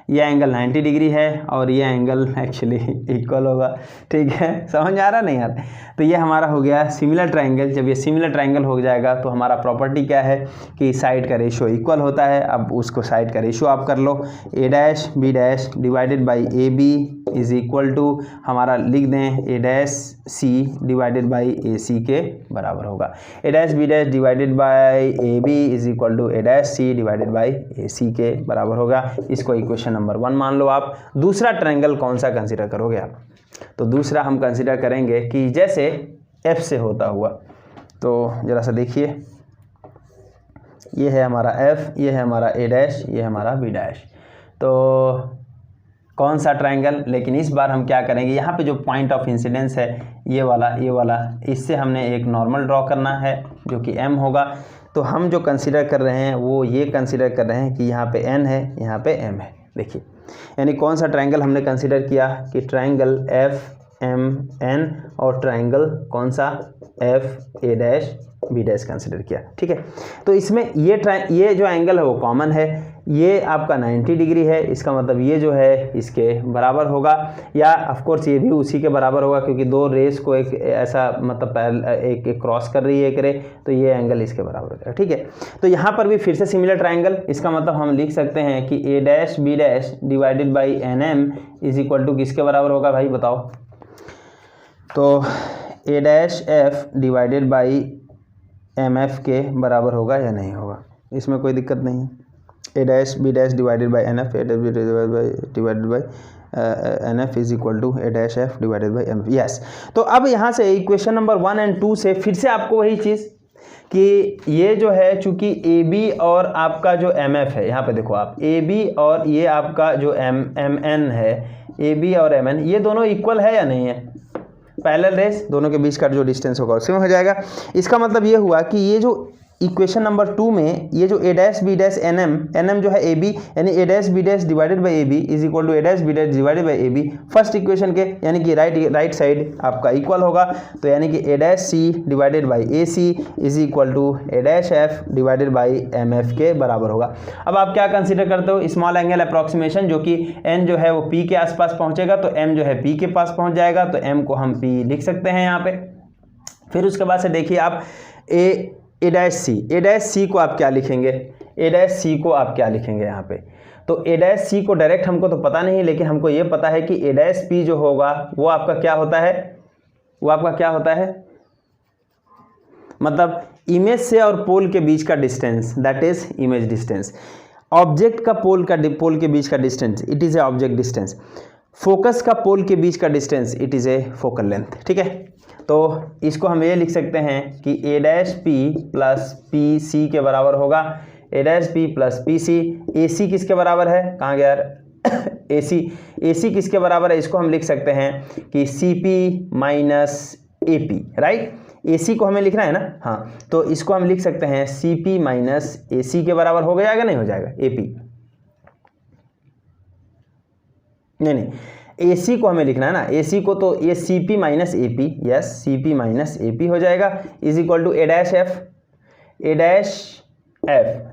ये एंगल 90 डिग्री है और ये एंगल एक्चुअली इक्वल होगा। ठीक है, समझ आ रहा नहीं यार। तो ये हमारा हो गया सिमिलर ट्रायंगल। जब ये सिमिलर ट्रायंगल हो जाएगा तो हमारा प्रॉपर्टी क्या है कि साइड का रेशियो इक्वल होता है। अब उसको साइड का रेशियो आप कर लो, A dash B dash divided by A B is equal to, हमारा लिख दें A dash C divided by A C के बराबर होगा। A dash B dash divided by A B is equal to A dash C divided by A C के बराबर होगा। इसको इक्वेशन नंबर 1 मान लो आप। दूसरा ट्रायंगल कौन सा कंसीडर करोगे आप, तो दूसरा हम कंसीडर करेंगे कि जैसे F से होता हुआ, तो ज़रा सा देखिए, ये है हमारा F, ये है हमारा A डैश, ये है हमारा B डैश। तो कौन सा ट्रायंगल, लेकिन इस बार हम क्या करेंगे, यहाँ पे जो पॉइंट ऑफ इंसिडेंस है ये वाला, इससे हमने एक नॉर्मल ड्रॉ करना है जो कि M होगा। तो हम जो कंसीडर कर रहे हैं वो ये कंसीडर कर रहे हैं कि यहाँ पे N है, यहाँ पे M है। देखिए यानी कौन सा ट्रायंगल हमने कंसीडर किया कि ट्रायंगल एफ एम एन, और ट्रायंगल कौन सा F A dash B dash consider किया। ठीक है, तो इसमें ये जो एंगल है वो कॉमन है, ये आपका 90 डिग्री है, इसका मतलब ये जो है इसके बराबर होगा, या ऑफ कोर्स ये भी उसी के बराबर होगा, क्योंकि दो रेस को एक ऐसा मतलब एक क्रॉस कर रही है एक रे, तो ये एंगल इसके बराबर होगा। ठीक है, तो यहाँ पर भी फिर से सिमिलर ट्रायंगल, इसका मतलब हम लिख सकते हैं कि A dash B dash divided by N M is equal to किसके बराबर होगा भाई बताओ, तो A dash F divided by M F के बराबर होगा या नहीं होगा, इसमें कोई दिक्कत नहीं है। A dash B dash divided by N F, A dash B divided by N F is equal to A dash F divided by M F. Yes, तो अब यहाँ से इक्वेशन नंबर 1 और 2 से फिर से आपको वही चीज़ कि ये जो है चूंकि ए बी और आपका जो एम एफ है, यहाँ पे देखो आप ए बी और ये आपका जो एम एन है, ए बी और एम एन ये दोनों इक्वल है या नहीं है, पैरेलल रेस, दोनों के बीच का जो डिस्टेंस होगा उसमें हो जाएगा। इसका मतलब ये हुआ कि ये जो इक्वेशन नंबर 2 में ये जो A dash B dash N M जो है ए बी, यानी A dash B dash divided by A B is equal to A dash B dash divided by A B, first equation के यानी कि राइट साइड आपका इक्वल होगा, तो यानी कि A dash C divided by A C is equal to A dash F divided by M F के बराबर होगा। अब आप क्या कंसीडर करते हो, स्मॉल एंगल अप्रॉक्सीमेशन, जो कि एन जो है वो पी के आसपास पहुंचेगा तो एम जो है पी के पास पहुंच जाएगा, तो एम को हम पी लिख सकते हैं यहाँ पे। फिर उसके बाद से देखिए आप ए डैश सी को आप क्या लिखेंगे, ए डैश सी को आप क्या लिखेंगे यहाँ पे, तो ए डैश सी को डायरेक्ट हमको तो पता नहीं, लेकिन हमको ये पता है कि ए डैश पी जो होगा वो आपका क्या होता है, वो आपका क्या होता है, मतलब इमेज से और पोल के बीच का distance, that is image distance. Object का पोल के बीच का distance, it is a object distance. Focus का पोल के बीच का distance, it is a focal length. ठीक है, तो इसको हम ये लिख सकते हैं कि A dash P plus P C के बराबर होगा, A dash P plus P C. A C किसके बराबर है, कहाँ गया यार ए सी किसके बराबर है, इसको हम लिख सकते हैं कि C P minus A P, right. A C को हमें लिखना है ना, हाँ, तो इसको हम लिख सकते हैं सी पी माइनस ए सी के बराबर हो जाएगा, नहीं हो जाएगा, ए पी नहीं, ए सी को हमें लिखना है ना, ए सी को, तो ये C P minus A P, yes C P minus A P हो जाएगा, is equal to A dash F,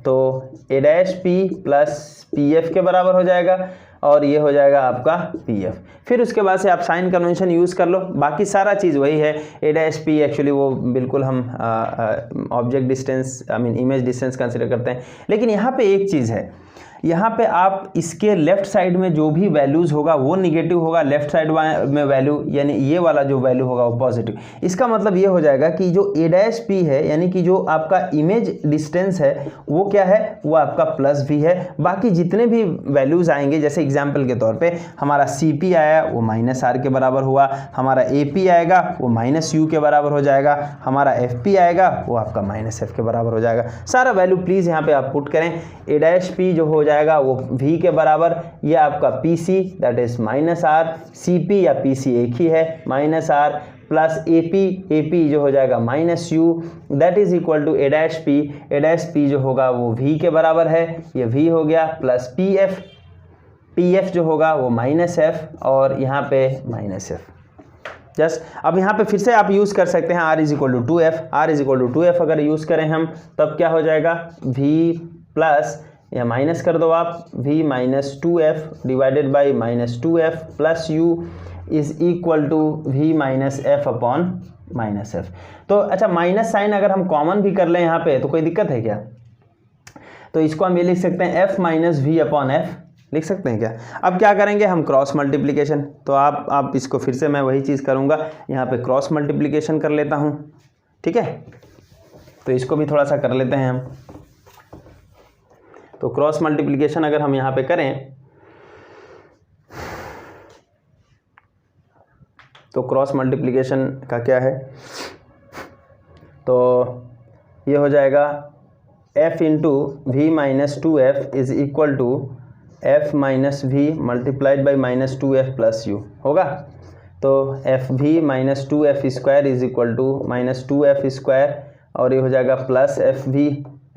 तो A dash P plus P F के बराबर हो जाएगा, और ये हो जाएगा आपका पी एफ। फिर उसके बाद से आप साइन कन्वेंशन यूज़ कर लो, बाकी सारा चीज़ वही है। ए डैश पी एक्चुअली वो बिल्कुल हम object distance, I mean image distance consider करते हैं, लेकिन यहाँ पे एक चीज़ है, यहाँ पे आप इसके लेफ्ट साइड में जो भी वैल्यूज़ होगा वो निगेटिव होगा, लेफ्ट साइड में वैल्यू यानी ये वाला जो वैल्यू होगा वो पॉजिटिव। इसका मतलब ये हो जाएगा कि जो ए डैश पी है यानी कि जो आपका इमेज डिस्टेंस है वो क्या है, वो आपका प्लस भी है। बाकी जितने भी वैल्यूज़ आएंगे, जैसे एग्जाम्पल के तौर पर हमारा सी पी आया वो माइनस आर के बराबर हुआ, हमारा ए पी आएगा वो माइनस यू के बराबर हो जाएगा, हमारा एफ पी आएगा वो आपका माइनस एफ के बराबर हो जाएगा। सारा वैल्यू प्लीज़ यहाँ पे आप पुट करें। ए डैश पी जो हो जाएगा वो v के बराबर, ये आपका pc that is minus R, cp या pc एक ही है, माइनस आर प्लस ap जो हो जाएगा minus u, that is equal to A dash P जो होगा वो v के बराबर है, ये v हो गया, प्लस pf जो होगा वो माइनस f, और यहाँ पे माइनस f। जस्ट अब यहाँ पे फिर से आप यूज़ कर सकते हैं r is equal to 2f, r is equal to 2f अगर यूज़ करें हम, तब क्या हो जाएगा, v प्लस या माइनस कर दो आप, v minus 2f divided by minus 2f plus u is equal to v minus f upon minus f। तो अच्छा, माइनस साइन अगर हम कॉमन भी कर लें यहाँ पे तो कोई दिक्कत है क्या, तो इसको हम ये लिख सकते हैं f minus v upon f, लिख सकते हैं क्या। अब क्या करेंगे हम, क्रॉस मल्टीप्लिकेशन, तो आप इसको फिर से मैं वही चीज़ करूँगा, यहाँ पे क्रॉस मल्टीप्लिकेशन कर लेता हूँ। ठीक है, तो इसको भी थोड़ा सा कर लेते हैं हम। तो क्रॉस मल्टीप्लिकेशन अगर हम यहाँ पे करें तो क्रॉस मल्टीप्लिकेशन का क्या है, तो ये हो जाएगा f into V minus 2f is equal to f minus V multiplied by minus 2f plus u होगा। तो F V minus 2f square is equal to minus 2f square, और ये हो जाएगा plus F V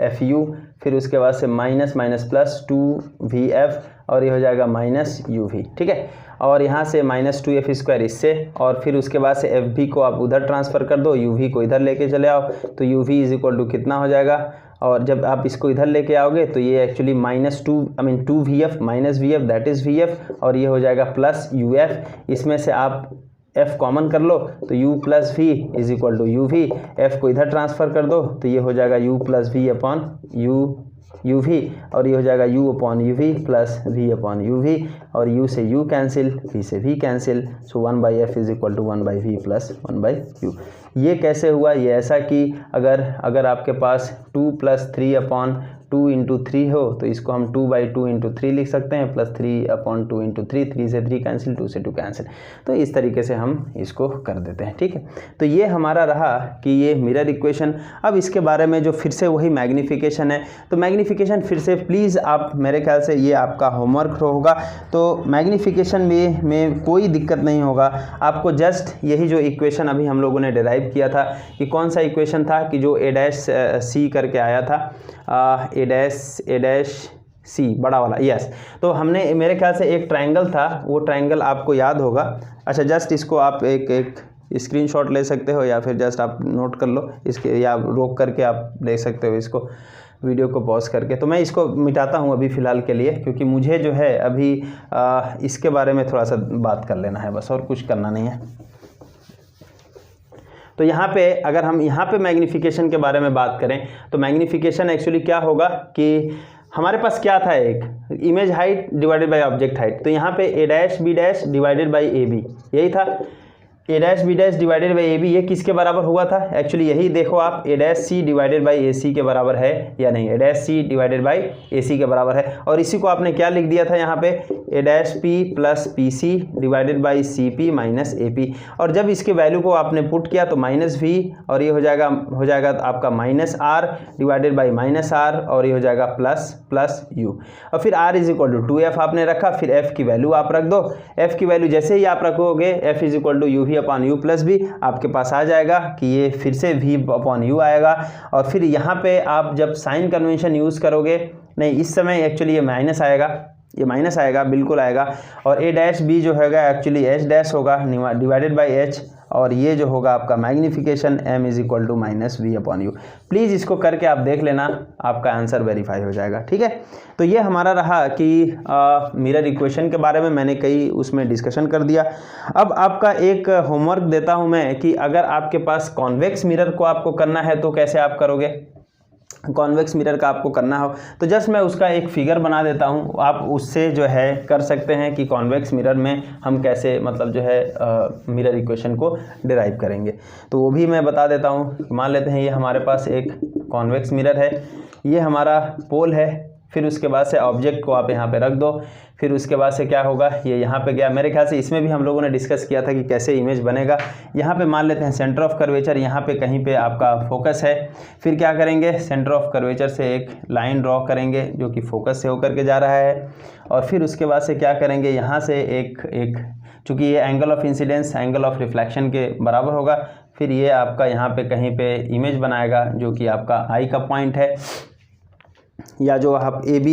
F U, फिर उसके बाद से माइनस माइनस प्लस 2vf, और ये हो जाएगा माइनस uv। ठीक है, और यहाँ से माइनस 2f स्क्वायर इससे, और फिर उसके बाद से fv को आप उधर ट्रांसफ़र कर दो, uv को इधर लेके चले आओ, तो uv इज इक्वल टू कितना हो जाएगा, और जब आप इसको इधर लेके आओगे तो ये actually minus 2vf minus vf that is vf, और ये हो जाएगा प्लस uf। इसमें से आप f कॉमन कर लो तो u plus V is equal to uv, f को इधर ट्रांसफ़र कर दो तो ये हो जाएगा u plus V upon uv, और ये हो जाएगा u upon uv plus v upon uv, और u से u कैंसिल, v से v cancel, so 1/f is equal to 1/v plus 1/u। ये कैसे हुआ, ये ऐसा कि अगर आपके पास 2 प्लस 3 अपॉन 2 इंटू 3 हो तो इसको हम 2/2 इंटू 3 लिख सकते हैं, प्लस 3/2 इंटू 3, 3 से 3 कैंसिल, 2 से 2 कैंसिल। तो इस तरीके से हम इसको कर देते हैं, ठीक है। तो ये हमारा रहा कि ये मिरर इक्वेशन। अब इसके बारे में जो फिर से वही मैग्नीफिकेशन है, तो मैग्नीफिकेशन फिर से प्लीज़ आप, मेरे ख्याल से ये आपका होमवर्क होगा, तो मैग्नीफिकेशन में कोई दिक्कत नहीं होगा आपको। जस्ट यही जो इक्वेशन अभी हम लोगों ने डिराइव किया था कि कौन सा इक्वेशन था कि जो A' करके आया था, A' बड़ा वाला, यस। तो हमने, मेरे ख्याल से एक ट्रायंगल था, वो ट्रायंगल आपको याद होगा। अच्छा, जस्ट इसको आप एक स्क्रीनशॉट ले सकते हो या फिर जस्ट आप नोट कर लो इसके, या रोक करके आप ले सकते हो इसको, वीडियो को पॉज करके। तो मैं इसको मिटाता हूँ अभी फ़िलहाल के लिए, क्योंकि मुझे जो है अभी इसके बारे में थोड़ा सा बात कर लेना है बस, और कुछ करना नहीं है। तो यहाँ पे अगर हम यहाँ पे मैग्नीफिकेशन के बारे में बात करें तो मैग्नीफिकेशन एक्चुअली क्या होगा कि हमारे पास क्या था, एक image height divided by object height. तो यहाँ पे A' B' divided by AB, यही था। A' B' divided by AB, ये किसके बराबर हुआ था? एक्चुअली यही देखो आप, A' डिवाइडेड बाई AC के बराबर है या नहीं, A' डिवाइडेड बाई AC के बराबर है। और इसी को आपने क्या लिख दिया था यहाँ पे, A' plus PC divided by CP minus AP। और जब इसके वैल्यू को आपने पुट किया तो -V, और ये हो जाएगा आपका -R डिवाइडेड बाई -R, और ये हो जाएगा प्लस U। और फिर R is equal to 2F आपने रखा, फिर F की वैल्यू आप रख दो। F की वैल्यू जैसे ही आप रखोगे, F is equal to UV upon U plus V, आपके पास आ जाएगा कि ये फिर से V अपॉन U आएगा। और फिर यहाँ पे आप जब साइन कन्वेंशन यूज़ करोगे, नहीं इस समय एक्चुअली ये माइनस आएगा, ये माइनस आएगा, बिल्कुल आएगा। और A' जो होगा एक्चुअली H' होगा डिवाइडेड बाई H, और ये जो होगा आपका magnification M is equal to -V upon U। Please इसको करके आप देख लेना, आपका आंसर वेरीफाई हो जाएगा, ठीक है। तो ये हमारा रहा कि मिरर इक्वेशन के बारे में मैंने कई उसमें डिस्कशन कर दिया। अब आपका एक होमवर्क देता हूँ मैं कि अगर आपके पास कॉन्वेक्स मिरर को आपको करना है तो कैसे आप करोगे। कॉन्वेक्स मिरर का आपको करना हो तो जस्ट मैं उसका एक फिगर बना देता हूँ, आप उससे जो है कर सकते हैं कि कॉन्वेक्स मिरर में हम कैसे मतलब जो है मिरर इक्वेशन को डिराइव करेंगे। तो वो भी मैं बता देता हूँ। मान लेते हैं ये हमारे पास एक कॉन्वेक्स मिरर है, ये हमारा पोल है, फिर उसके बाद से ऑब्जेक्ट को आप यहाँ पे रख दो, फिर उसके बाद से क्या होगा, ये यहाँ पे गया। मेरे ख्याल से इसमें भी हम लोगों ने डिस्कस किया था कि कैसे इमेज बनेगा। यहाँ पे मान लेते हैं सेंटर ऑफ कर्वेचर, यहाँ पे कहीं पे आपका फोकस है। फिर क्या करेंगे, सेंटर ऑफ कर्वेचर से एक लाइन ड्रॉ करेंगे जो कि फोकस से होकर के जा रहा है। और फिर उसके बाद से क्या करेंगे, यहाँ से एक चूँकि ये angle of incidence angle of reflection के बराबर होगा, फिर ये आपका यहाँ पे कहीं पे इमेज बनाएगा जो कि आपका आई का पॉइंट है, या जो आप AB,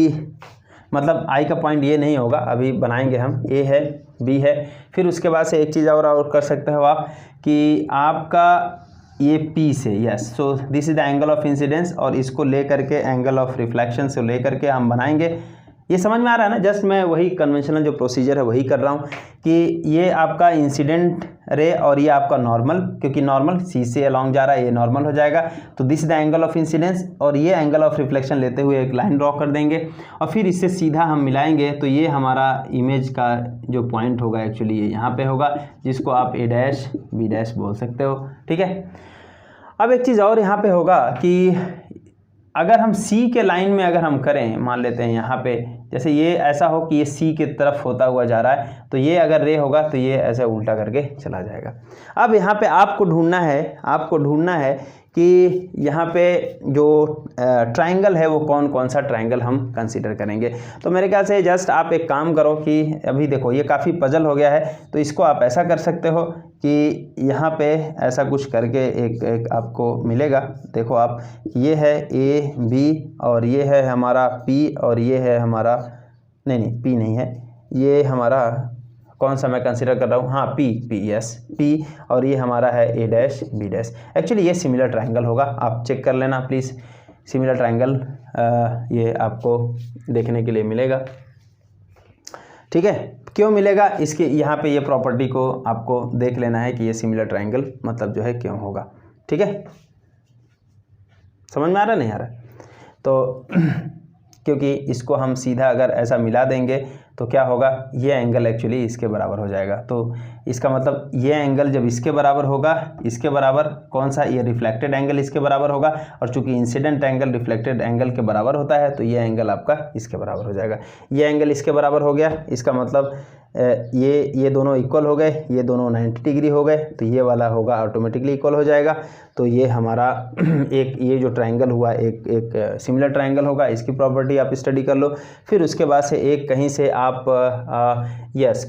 मतलब आई का पॉइंट ये नहीं होगा, अभी बनाएंगे हम, A है B है। फिर उसके बाद से एक चीज़ और कर सकते हो आप कि आपका ये P से, yes, so this is the angle of incidence, और इसको ले करके एंगल ऑफ रिफ्लेक्शन से ले करके हम बनाएंगे। ये समझ में आ रहा है ना, जस्ट मैं वही कन्वेंशनल जो प्रोसीजर है वही कर रहा हूँ कि ये आपका इंसिडेंट रे और ये आपका नॉर्मल, क्योंकि नॉर्मल C से अलॉन्ग जा रहा है, ये नॉर्मल हो जाएगा। तो this the angle of incidence, और ये एंगल ऑफ रिफ्लेक्शन लेते हुए एक लाइन ड्रॉ कर देंगे, और फिर इससे सीधा हम मिलाएंगे। तो ये हमारा इमेज का जो पॉइंट होगा एक्चुअली ये यहाँ पे होगा, जिसको आप A' B' बोल सकते हो, ठीक है। अब एक चीज़ और यहाँ पे होगा कि अगर हम C के लाइन में अगर हम करें, मान लेते हैं यहाँ पे जैसे ये ऐसा हो कि ये C की तरफ होता हुआ जा रहा है, तो ये अगर रे होगा तो ये ऐसे उल्टा करके चला जाएगा। अब यहाँ पे आपको ढूंढना है कि यहाँ पे जो ट्रायंगल है वो कौन सा ट्रायंगल हम कंसीडर करेंगे। तो मेरे ख्याल से जस्ट आप एक काम करो कि अभी देखो ये काफ़ी पजल हो गया है, तो इसको आप ऐसा कर सकते हो कि यहाँ पे ऐसा कुछ करके एक आपको मिलेगा। देखो आप, ये है A B, और ये है हमारा P, और ये है हमारा नहीं P नहीं है, ये हमारा कौन सा मैं कंसीडर कर रहा हूँ, हाँ P, यस P, और ये हमारा है A' B'। एक्चुअली ये सिमिलर ट्रायंगल होगा, आप चेक कर लेना प्लीज़। सिमिलर ट्रायंगल ये आपको देखने के लिए मिलेगा, ठीक है। क्यों मिलेगा, इसके यहाँ पे ये प्रॉपर्टी को आपको देख लेना है कि ये सिमिलर ट्रायंगल मतलब जो है क्यों होगा, ठीक है। समझ में आ रहा नहीं आ रहा, तो क्योंकि इसको हम सीधा अगर ऐसा मिला देंगे तो क्या होगा, ये एंगल एक्चुअली इसके बराबर हो जाएगा। तो इसका मतलब ये एंगल जब इसके बराबर होगा, इसके बराबर कौन सा, ये रिफ्लेक्टेड एंगल इसके बराबर होगा, और चूंकि इंसिडेंट एंगल रिफ्लेक्टेड एंगल के बराबर होता है तो ये एंगल आपका इसके बराबर हो जाएगा। ये एंगल इसके बराबर हो गया, इसका मतलब ये दोनों इक्वल हो गए, ये दोनों 90 डिग्री हो गए, तो ये वाला होगा ऑटोमेटिकली इक्वल हो जाएगा। तो ये हमारा एक ये जो ट्रायंगल हुआ एक सिमिलर ट्रायंगल होगा, इसकी प्रॉपर्टी आप स्टडी कर लो। फिर उसके बाद से एक कहीं से आप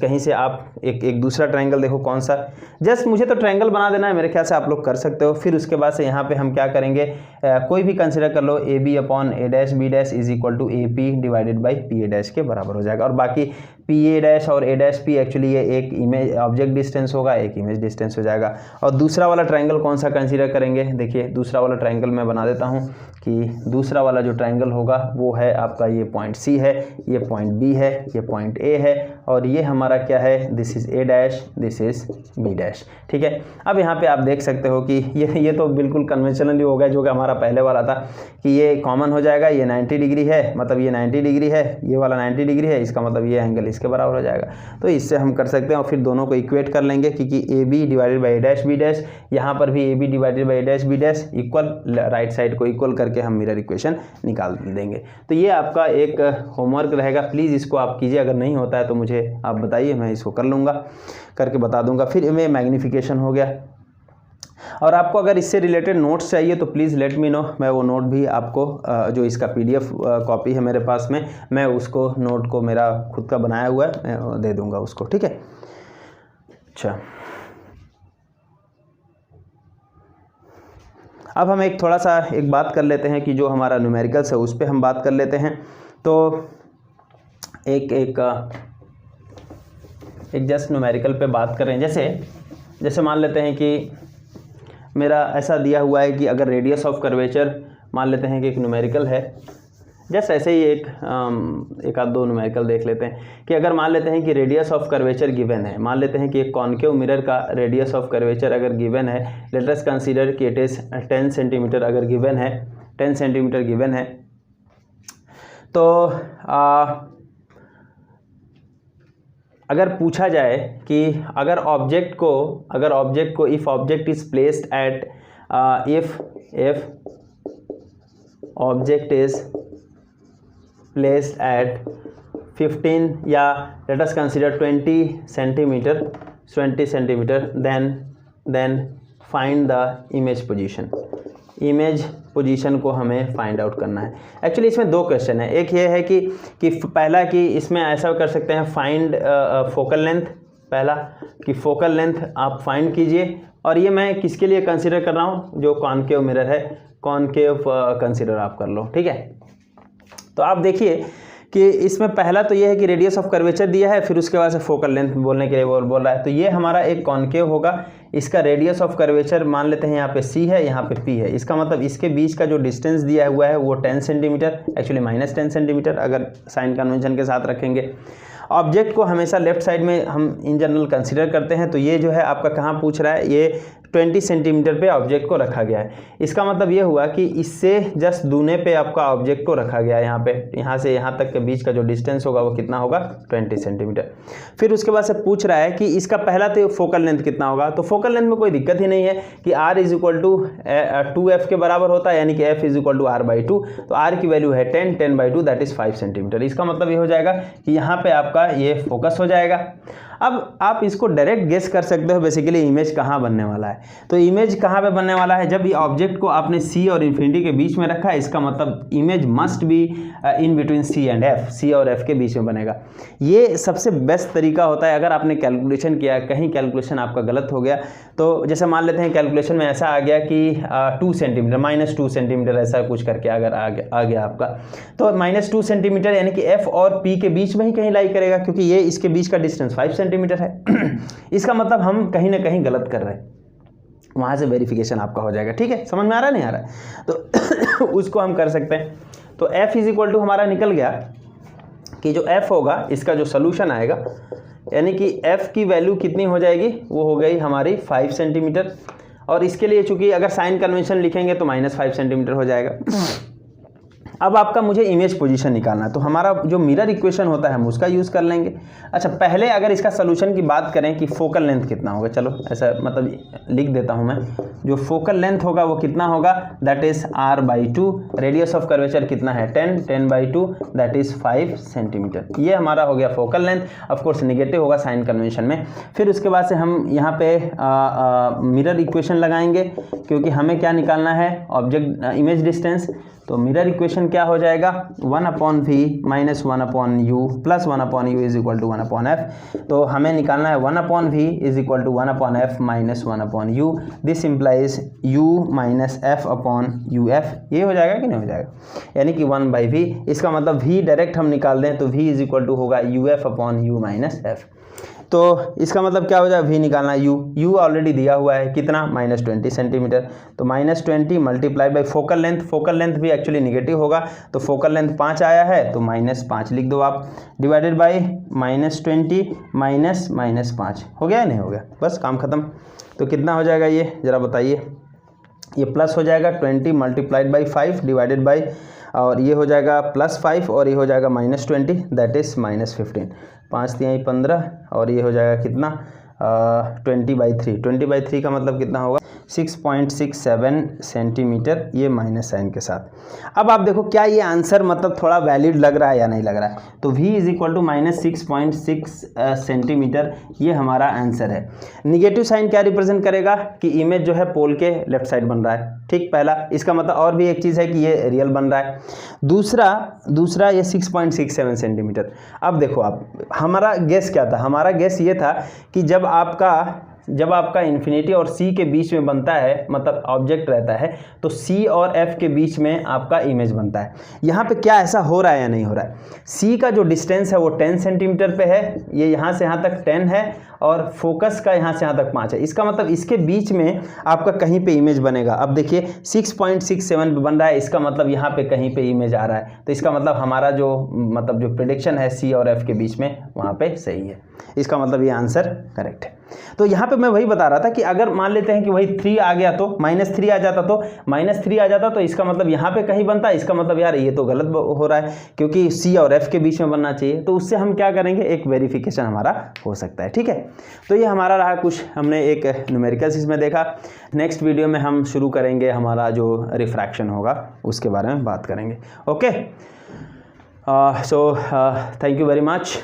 कहीं से आप एक दूसरा ट्रायंगल देखो कौन सा, जस्ट मुझे तो ट्रायंगल बना देना है, मेरे ख्याल से आप लोग कर सकते हो। फिर उसके बाद से यहाँ पे हम क्या करेंगे, कोई भी कंसिडर कर लो, A B upon A dash B dash is equal to A P divided by P A dash के बराबर हो जाएगा। और बाकी पी ए डैश और ए डैश पी एक्चुअली ये एक इमेज ऑब्जेक्ट डिस्टेंस होगा, एक इमेज डिस्टेंस हो जाएगा। और दूसरा वाला ट्रायंगल कौन सा कंसीडर करेंगे, देखिए दूसरा वाला ट्रायंगल मैं बना देता हूँ कि दूसरा वाला जो ट्रायंगल होगा वो है आपका ये पॉइंट सी है, ये पॉइंट बी है, ये पॉइंट ए है, और ये हमारा क्या है, this is A dash, this is B dash. ठीक है, अब यहाँ पे आप देख सकते हो कि ये तो बिल्कुल कन्वेंशनली हो गया, जो कि हमारा पहले वाला था कि ये कॉमन हो जाएगा, ये 90 डिग्री है, मतलब ये 90 डिग्री है, ये वाला 90 डिग्री है, इसका मतलब ये एंगल इसके बराबर हो जाएगा। तो इससे हम कर सकते हैं, और फिर दोनों को इक्वेट कर लेंगे, क्योंकि A B divided by A dash B dash, यहाँ पर भी A B divided by A dash B dash equal, right side को इक्वल करके हम मिरर इक्वेशन निकाल देंगे। तो ये आपका एक होमवर्क रहेगा, प्लीज़ इसको आप कीजिए, अगर नहीं होता है तो मुझे आप बताइए, मैं इसको कर लूँगा, करके बता दूँगा। फिर में मैग्नीफिकेशन हो गया। और आपको अगर इससे रिलेटेड नोट्स चाहिए तो प्लीज़ लेट मी नो, मैं वो नोट भी आपको जो इसका PDF कॉपी है मेरे पास में, मैं उसको नोट को मेरा खुद का बनाया हुआ है, मैं दे दूँगा उसको। ठीक है, अच्छा अब हम थोड़ा सा एक बात कर लेते हैं कि जो हमारा न्यूमेरिकल्स है उस पर हम बात कर लेते हैं। तो एक जस्ट न्यूमेरिकल पे बात कर रहे हैं, जैसे मान लेते हैं कि मेरा ऐसा दिया हुआ है कि अगर रेडियस ऑफ कर्वेचर, मान लेते हैं कि एक न्यूमेरिकल है, जस्ट ऐसे ही एक आध दो न्यूमेरिकल देख लेते हैं कि अगर मान लेते हैं कि रेडियस ऑफ कर्वेचर गिवन है, मान लेते हैं कि एक कॉनकेव मिरर का रेडियस ऑफ कर्वेचर अगर गिवन है, लेट अस कंसीडर कि इट इज़ 10 सेंटीमीटर अगर गिवन है, 10 सेंटीमीटर गिवन है, तो अगर पूछा जाए कि अगर ऑब्जेक्ट को if object is placed at if object is placed at 15 या let us consider 20 centimeter then find the image position को हमें फाइंड आउट करना है। एक्चुअली इसमें दो क्वेश्चन है, एक ये है कि पहला कि इसमें ऐसा कर सकते हैं फाइंड फोकल लेंथ, पहला कि फोकल लेंथ आप फाइंड कीजिए, और ये मैं किसके लिए कंसीडर कर रहा हूँ, जो कॉनकेव मिरर है, कॉनकेव कंसीडर आप कर लो। ठीक है, तो आप देखिए कि इसमें पहला तो ये है कि रेडियस ऑफ कर्वेचर दिया है, फिर उसके बाद से फोकल लेंथ बोलने के लिए बोल रहा है। तो ये हमारा एक कॉनकेव होगा, इसका रेडियस ऑफ कर्वेचर मान लेते हैं यहाँ पे C है, यहाँ पे P है, इसका मतलब इसके बीच का जो डिस्टेंस दिया हुआ है वो 10 सेंटीमीटर, एक्चुअली -10 सेंटीमीटर अगर साइन कन्वेंशन के साथ रखेंगे। ऑब्जेक्ट को हमेशा लेफ्ट साइड में हम इन जनरल कंसीडर करते हैं, तो ये जो है आपका कहाँ पूछ रहा है, ये 20 सेंटीमीटर पे ऑब्जेक्ट को रखा गया है। इसका मतलब ये हुआ कि इससे जस्ट दूने पे आपका ऑब्जेक्ट को रखा गया है, यहाँ पे, यहाँ से यहाँ तक के बीच का जो डिस्टेंस होगा वो कितना होगा, 20 सेंटीमीटर। फिर उसके बाद से पूछ रहा है कि इसका पहला तो फोकल लेंथ कितना होगा, तो फोकल लेंथ में कोई दिक्कत ही नहीं है कि R is equal to 2F के बराबर होता है, यानी कि F is equal to R/2, तो R की वैल्यू है 10/2 दैट इज 5 सेंटीमीटर। इसका मतलब ये हो जाएगा कि यहाँ पे आपका ये फोकस हो जाएगा। अब आप इसको डायरेक्ट गेस कर सकते हो बेसिकली इमेज कहाँ बनने वाला है। तो इमेज कहाँ पे बनने वाला है, जब ये ऑब्जेक्ट को आपने C और इन्फिनिटी के बीच में रखा है, इसका मतलब image must be in between C and F, C और F के बीच में बनेगा। ये सबसे बेस्ट तरीका होता है। अगर आपने कैलकुलेशन किया, कहीं कैलकुलेशन आपका गलत हो गया, तो जैसे मान लेते हैं कैलकुलेशन में ऐसा आ गया कि 2 सेंटीमीटर, -2 सेंटीमीटर ऐसा कुछ करके अगर आ गया आपका, तो -2 सेंटीमीटर यानी कि F और P के बीच में ही कहीं लाई करेगा, क्योंकि ये इसके बीच का डिस्टेंस 5 सेंटीमीटर है। इसका मतलब हम कहीं ना कहीं गलत कर रहे हैं, वहाँ से वेरिफिकेशन आपका हो जाएगा। ठीक है, समझ में आ रहा है, नहीं आ रहा है, तो उसको हम कर सकते हैं। तो F इज इक्वल टू हमारा निकल गया कि जो F होगा इसका जो सोल्यूशन आएगा, यानी कि F की वैल्यू कितनी हो जाएगी, वो हो गई हमारी 5 सेंटीमीटर। और इसके लिए चूंकि अगर साइन कन्वेंशन लिखेंगे तो -5 सेंटीमीटर हो जाएगा। अब आपका मुझे इमेज पोजीशन निकालना है, तो हमारा जो मिरर इक्वेशन होता है हम उसका यूज़ कर लेंगे। अच्छा, पहले अगर इसका सोल्यूशन की बात करें कि फोकल लेंथ कितना होगा, चलो ऐसा मतलब लिख देता हूँ मैं। जो फोकल लेंथ होगा वो कितना होगा, that is r/2। Radius of curvature कितना है 10, 10/2 दैट इज़ 5 सेंटीमीटर। ये हमारा हो गया फोकल लेंथ। ऑफकोर्स निगेटिव होगा साइन कन्वेंशन में। फिर उसके बाद से हम यहाँ पे मिरर इक्वेशन लगाएंगे, क्योंकि हमें क्या निकालना है, ऑब्जेक्ट इमेज डिस्टेंस। तो मिरर इक्वेशन क्या हो जाएगा, 1/v minus 1/u plus 1/u is equal to 1/f। तो हमें निकालना है 1/v is equal to 1/f minus 1/u। This implies u minus f/uf। ये हो जाएगा कि नहीं हो जाएगा, यानी कि 1/v। इसका मतलब v डायरेक्ट हम निकाल दें तो v इज इक्वल टू होगा uf/u माइनस f। तो इसका मतलब क्या हो जाए, v निकालना है u ऑलरेडी दिया हुआ है कितना, -20 सेंटीमीटर। तो -20 multiply by focal length. Focal length भी एक्चुअली निगेटिव होगा, तो फोकल लेंथ 5 आया है तो -5 लिख दो आप, डिवाइडेड बाई -20 माइनस -5। हो गया या नहीं हो गया, बस काम खत्म। तो कितना हो जाएगा ये ज़रा बताइए। ये प्लस हो जाएगा 20 मल्टीप्लाइड बाई 5 डिवाइडेड बाई, और ये हो जाएगा +5 और ये हो जाएगा -20 दैट इज़ -15। 5 3 15 और ये हो जाएगा कितना 20/3। 20/3 का मतलब कितना होगा 6.67 सेंटीमीटर, ये माइनस साइन के साथ। अब आप देखो क्या ये आंसर मतलब थोड़ा वैलिड लग रहा है या नहीं लग रहा है। तो v is equal to -6.6 centimetre, ये हमारा आंसर है। निगेटिव साइन क्या रिप्रेजेंट करेगा कि इमेज जो है पोल के लेफ्ट साइड बन रहा है, ठीक, पहला। इसका मतलब और भी एक चीज़ है कि ये रियल बन रहा है। दूसरा ये 6.67 सेंटीमीटर। अब देखो आप, हमारा गेस क्या था, हमारा गेस ये था कि जब आपका इन्फिनिटी और c के बीच में बनता है, मतलब ऑब्जेक्ट रहता है, तो c और f के बीच में आपका इमेज बनता है। यहाँ पे क्या ऐसा हो रहा है या नहीं हो रहा है, c का जो डिस्टेंस है वो 10 सेंटीमीटर पे है, ये यहाँ से यहाँ तक 10 है, और फोकस का यहाँ से यहाँ तक 5 है। इसका मतलब इसके बीच में आपका कहीं पे इमेज बनेगा। अब देखिए 6.67 पे बन रहा है, इसका मतलब यहाँ पे कहीं पे इमेज आ रहा है। तो इसका मतलब हमारा जो प्रेडिक्शन है c और f के बीच में, वहाँ पे सही है। इसका मतलब ये आंसर करेक्ट है। तो यहाँ पे मैं वही बता रहा था कि अगर मान लेते हैं कि वही 3 आ गया तो -3 आ जाता, तो इसका मतलब यहाँ पे कहीं बनता है। इसका मतलब यार ये तो गलत हो रहा है, क्योंकि c और f के बीच में बनना चाहिए। तो उससे हम क्या करेंगे, एक वेरिफिकेशन हमारा हो सकता है, ठीक है। तो ये हमारा रहा कुछ, हमने एक न्यूमेरिकल्स इसमें देखा। नेक्स्ट वीडियो में हम शुरू करेंगे हमारा जो रिफ्रैक्शन होगा उसके बारे में बात करेंगे। Okay, so thank you very much.